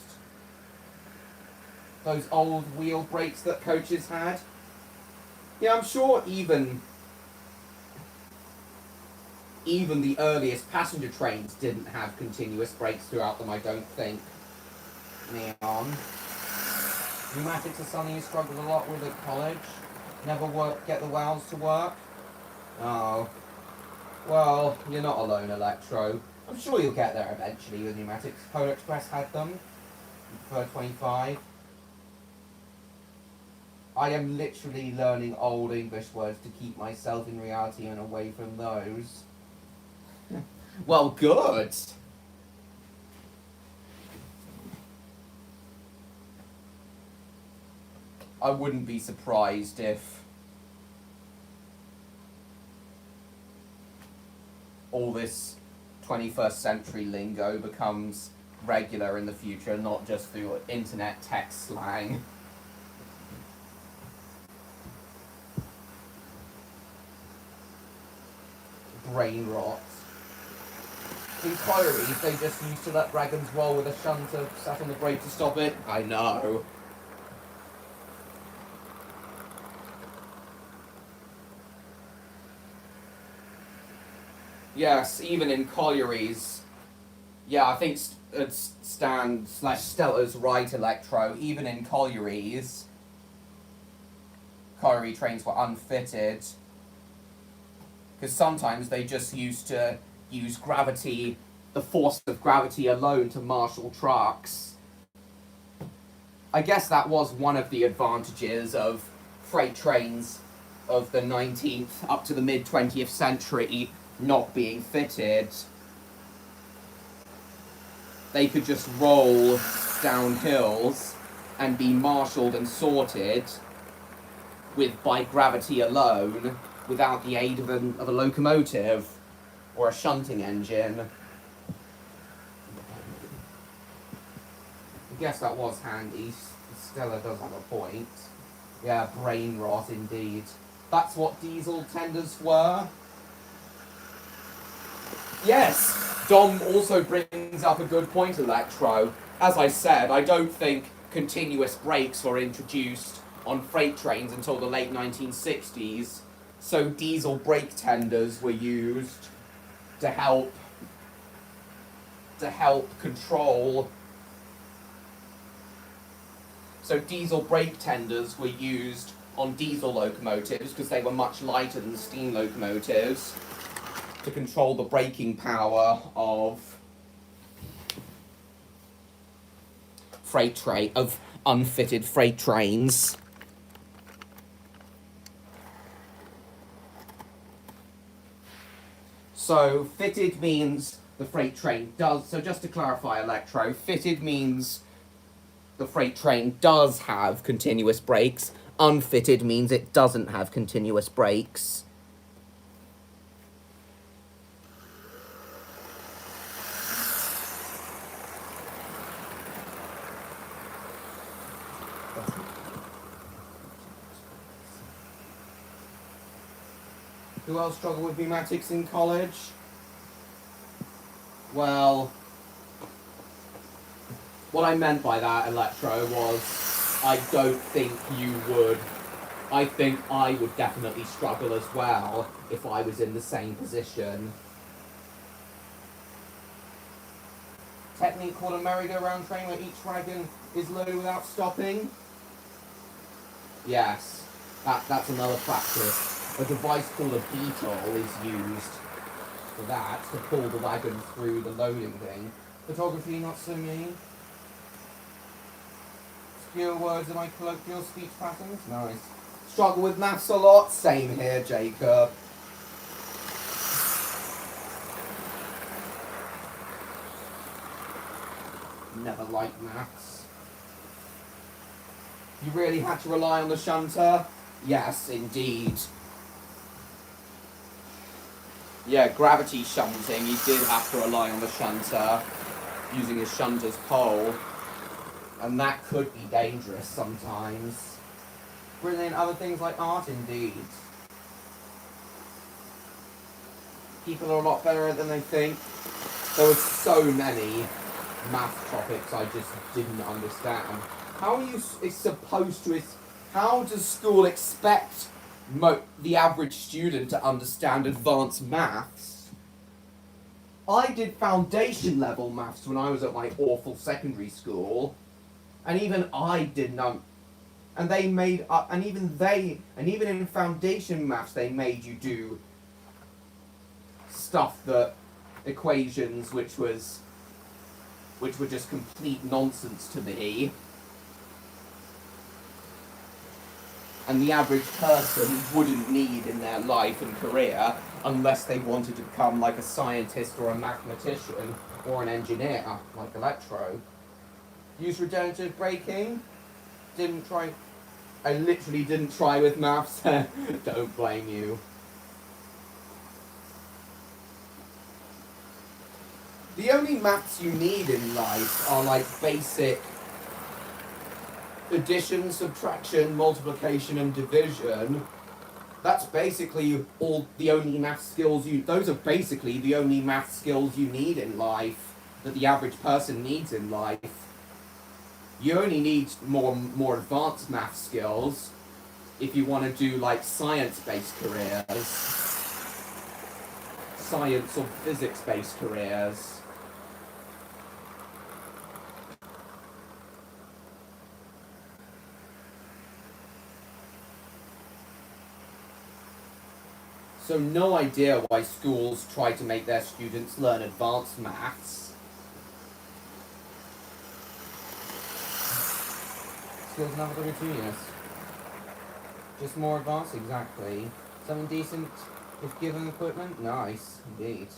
Those old wheel brakes that coaches had. Yeah, I'm sure even the earliest passenger trains didn't have continuous brakes throughout them, I don't think. Neon. Pneumatics are something you struggled a lot with at college. Never get the valves to work. Oh. Well, you're not alone, Electro. I'm sure you'll get there eventually with pneumatics. Polar Express had them. For 25. I am literally learning old English words to keep myself in reality and away from those. Well, good. I wouldn't be surprised if all this 21st century lingo becomes regular in the future, not just through internet text slang. Brain rot. In collieries, they just used to let wagons roll with a shunter sat on the brake to stop it. I know. Yes, even in collieries. Yeah, I think Stan/Stella's right, Electro. Even in collieries, colliery trains were unfitted. Because sometimes they just used to use gravity, the force of gravity alone to marshal trucks. I guess that was one of the advantages of freight trains of the 19th up to the mid-20th century not being fitted. They could just roll down hills and be marshalled and sorted by gravity alone, without the aid of a locomotive or a shunting engine. I guess that was handy. Stella does have a point. Yeah, brain rot indeed. That's what diesel tenders were. Yes, Dom also brings up a good point, Electro. As I said, I don't think continuous brakes were introduced on freight trains until the late 1960s, so diesel brake tenders were used to help control. So diesel brake tenders were used on diesel locomotives because they were much lighter than steam locomotives to control the braking power of unfitted freight trains. So fitted means the freight train does. So just to clarify, Electro, fitted means the freight train does have continuous brakes. Unfitted means it doesn't have continuous brakes. Who else struggled with pneumatics in college? Well, what I meant by that, Electro, was I don't think you would. I think I would definitely struggle as well if I was in the same position. Technique called a merry-go-round train where each wagon is loaded without stopping? Yes, that's another practice. A device called a beetle is used for that, to pull the wagon through the loading thing. Photography, not so me. Obscure words in my colloquial speech patterns? Nice. Struggle with maths a lot? Same here, Jacob. Never liked maths. You really had to rely on the shunter? Yes, indeed. Yeah, gravity shunting, you did have to rely on the shunter, using a shunter's pole. And that could be dangerous sometimes. Brilliant, other things like art, indeed. People are a lot better than they think. There were so many math topics I just didn't understand. How are you supposed to... How does school expect the average student to understand advanced maths? I did foundation level maths when I was at my awful secondary school, and even I didn't. And they made up, and even in foundation maths, they made you do stuff that equations, which were just complete nonsense to me. And the average person wouldn't need in their life and career unless they wanted to become like a scientist or a mathematician or an engineer, like Electro. Use regenerative braking? Didn't try. I literally didn't try with maths. Don't blame you. The only maths you need in life are like basic addition, subtraction, multiplication, and division. That's basically the only math skills those are basically the only math skills you need in life, that the average person needs in life. You only need more advanced math skills if you want to do like science-based careers. Science or physics-based careers. So no idea why schools try to make their students learn advanced maths. Skills never got a genius. Just more advanced, exactly. Something decent with given equipment? Nice, indeed.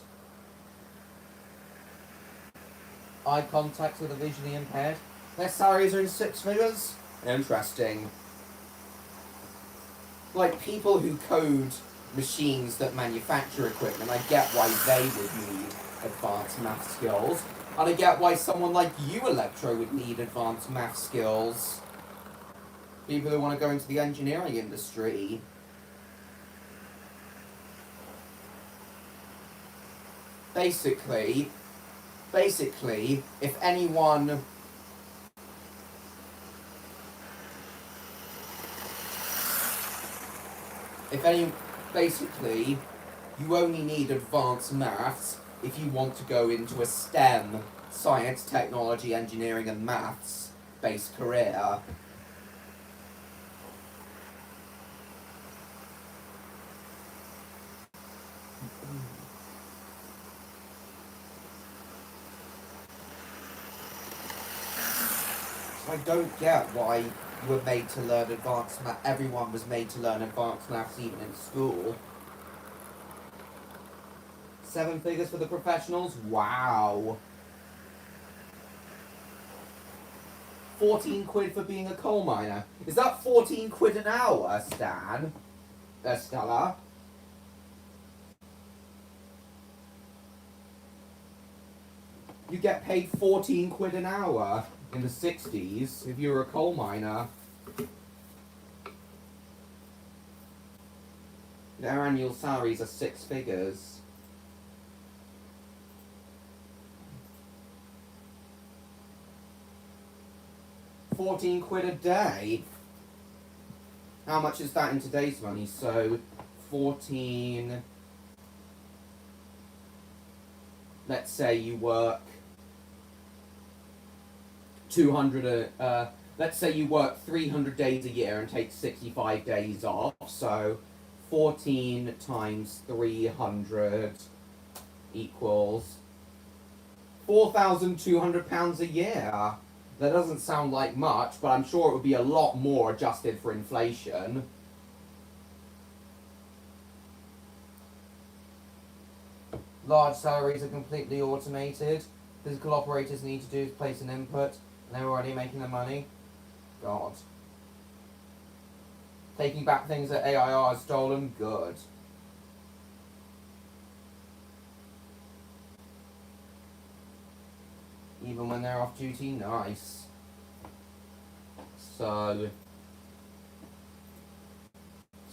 Eye contact with the visually impaired? Their salaries are in 6 figures? Interesting. like, people who code machines that manufacture equipment, I get why they would need advanced math skills. And I get why someone like you, Electro, would need advanced math skills. People who want to go into the engineering industry. Basically, if anyone... Basically, you only need advanced maths if you want to go into a STEM, science, technology, engineering and maths based career. I don't get why you were made to learn advanced math. Everyone was made to learn advanced maths even in school. 7 figures for the professionals? Wow. 14 quid for being a coal miner. Is that 14 quid an hour, Stan? Stella? You get paid 14 quid an hour in the 60s if you're a coal miner. Their annual salaries are 6 figures. £14 a day. How much is that in today's money? So 14. Let's say you work 300 days a year and take 65 days off. So 14 times 300 equals £4,200 a year. That doesn't sound like much, but I'm sure it would be a lot more adjusted for inflation. Large salaries are completely automated. Physical operators need to do is place an input, and they're already making the money. God. Taking back things that AIR has stolen? Good. Even when they're off duty? Nice. So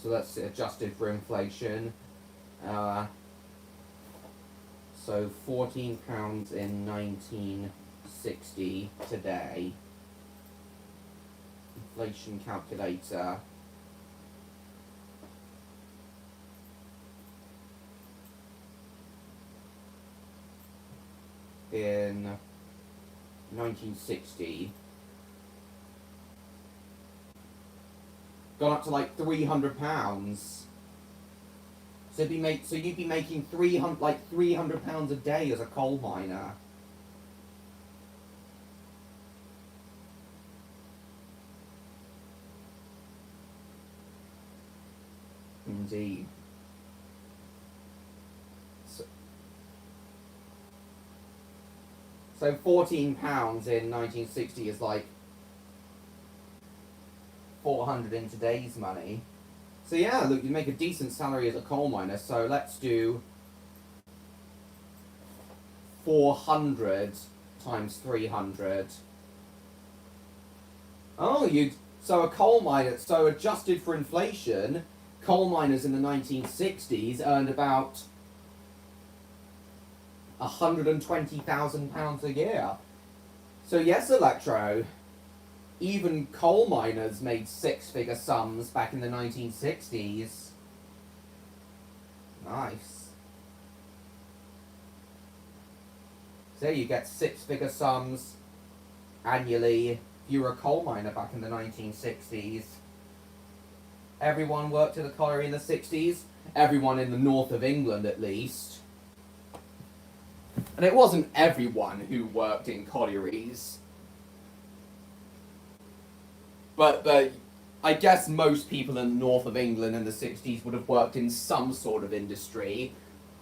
that's adjusted for inflation. So £14 in 1960 today. Inflation calculator. In 1960, gone up to like £300. So you'd be making £300 a day as a coal miner. Indeed. So £14 in 1960 is like 400 in today's money. So yeah, look, you make a decent salary as a coal miner. So let's do 400 times 300. So a coal miner, so adjusted for inflation, coal miners in the 1960s earned about £120,000 a year. So yes, Electro, even coal miners made 6-figure sums back in the 1960s. Nice. So you get 6-figure sums annually if you were a coal miner back in the 1960s. Everyone worked at a colliery in the 60s. Everyone in the north of England, at least. And it wasn't everyone who worked in collieries. But I guess most people in the north of England in the 60s would have worked in some sort of industry,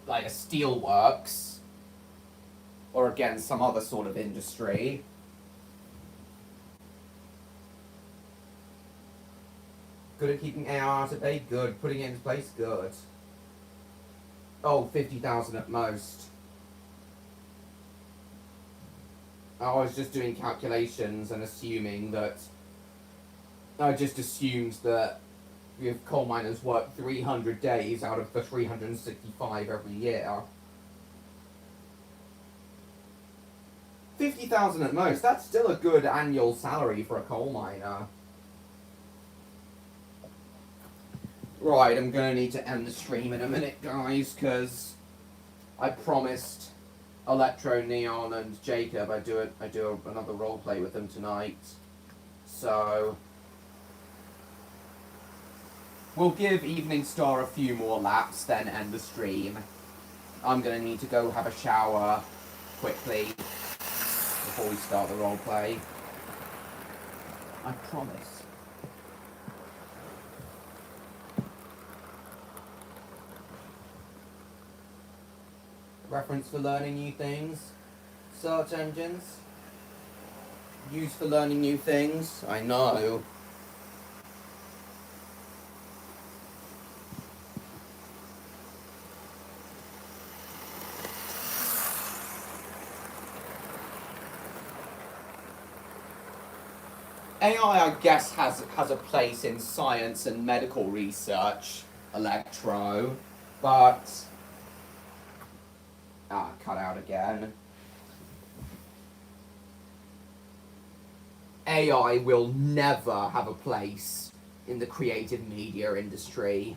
like a steelworks, or again, some other sort of industry. Good at keeping AI out at bay? Good. Putting it into place? Good. Oh, 50,000 at most. I was just doing calculations and assuming that... I just assumed that if coal miners work 300 days out of the 365 every year... 50,000 at most. That's still a good annual salary for a coal miner. Right, I'm gonna need to end the stream in a minute, guys, because I promised Electro, Neon, and Jacob I do another roleplay with them tonight. So we'll give Evening Star a few more laps, then end the stream. I'm gonna need to go have a shower quickly before we start the roleplay. I promise. Reference for learning new things. Search engines. Used for learning new things. I know. AI, I guess, has a place in science and medical research, Electro, but... cut out again. AI will never have a place in the creative media industry.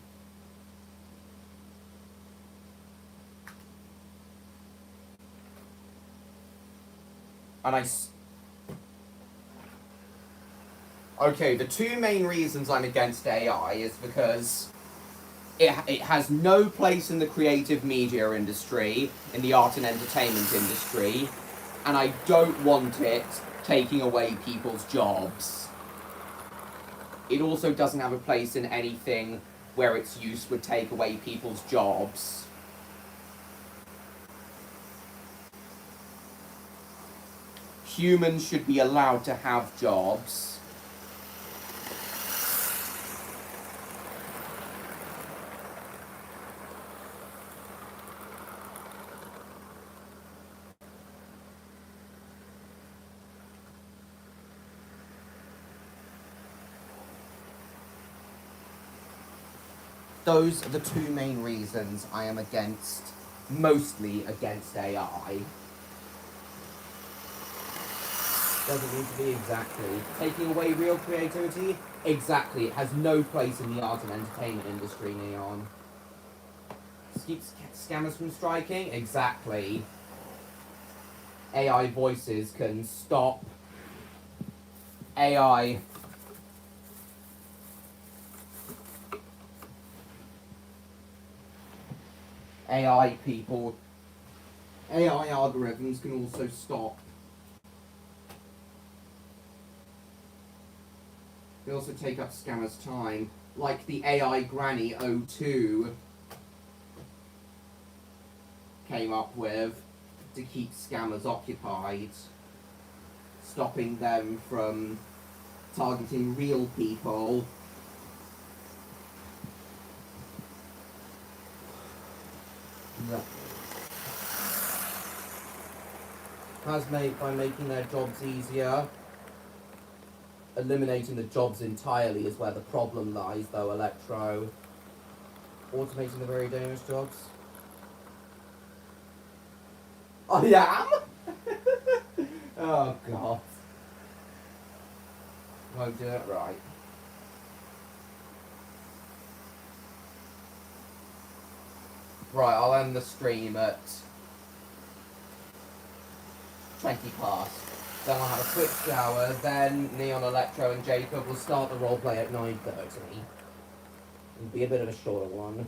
And okay, the two main reasons I'm against AI is because it has no place in the creative media industry, in the art and entertainment industry, and I don't want it taking away people's jobs. It also doesn't have a place in anything where its use would take away people's jobs. Humans should be allowed to have jobs. Those are the two main reasons I am mostly against AI. Doesn't need to be exactly. Taking away real creativity? Exactly. It has no place in the art and entertainment industry, Neon. Keeps scammers from striking? Exactly. AI voices can stop AI people. AI algorithms can also stop. They also take up scammers' time, like the AI Granny O2 came up with to keep scammers occupied, stopping them from targeting real people. By making their jobs easier. Eliminating the jobs entirely is where the problem lies, though, Electro. Automating the very dangerous jobs. I am? Oh, God. Won't do it right. Right, I'll end the stream at 20 past. Then I'll have a quick shower, then Neon, Electro, and Jacob will start the roleplay at 9:30. It'll be a bit of a shorter one.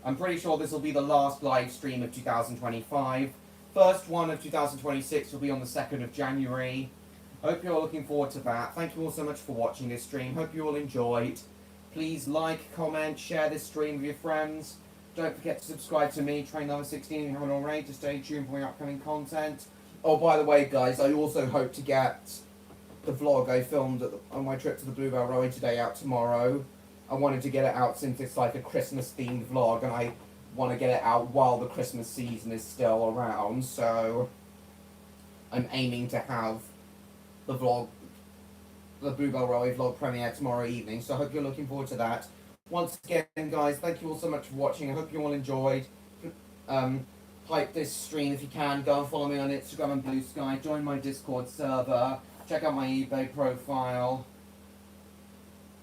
I'm pretty sure this will be the last live stream of 2025. First one of 2026 will be on the 2nd of January. Hope you're all looking forward to that. Thank you all so much for watching this stream. Hope you all enjoyed. Please like, comment, share this stream with your friends. Don't forget to subscribe to me, Train Lover 16, if you haven't already, to stay tuned for my upcoming content. Oh, by the way, guys, I also hope to get the vlog I filmed on my trip to the Bluebell Railway today out tomorrow. I wanted to get it out since it's like a Christmas-themed vlog, and I want to get it out while the Christmas season is still around, so I'm aiming to have the Bluebell Railway vlog premiere tomorrow evening, so I hope you're looking forward to that. Once again, guys, thank you all so much for watching. I hope you all enjoyed. Hype this stream if you can. Go and follow me on Instagram and Blue Sky. Join my Discord server. Check out my eBay profile.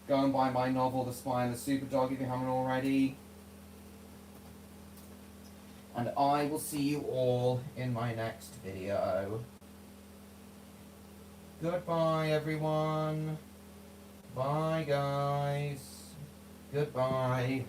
Go and buy my novel, The Spy and the Superdog, if you haven't already. And I will see you all in my next video. Goodbye, everyone. Bye, guys. Goodbye.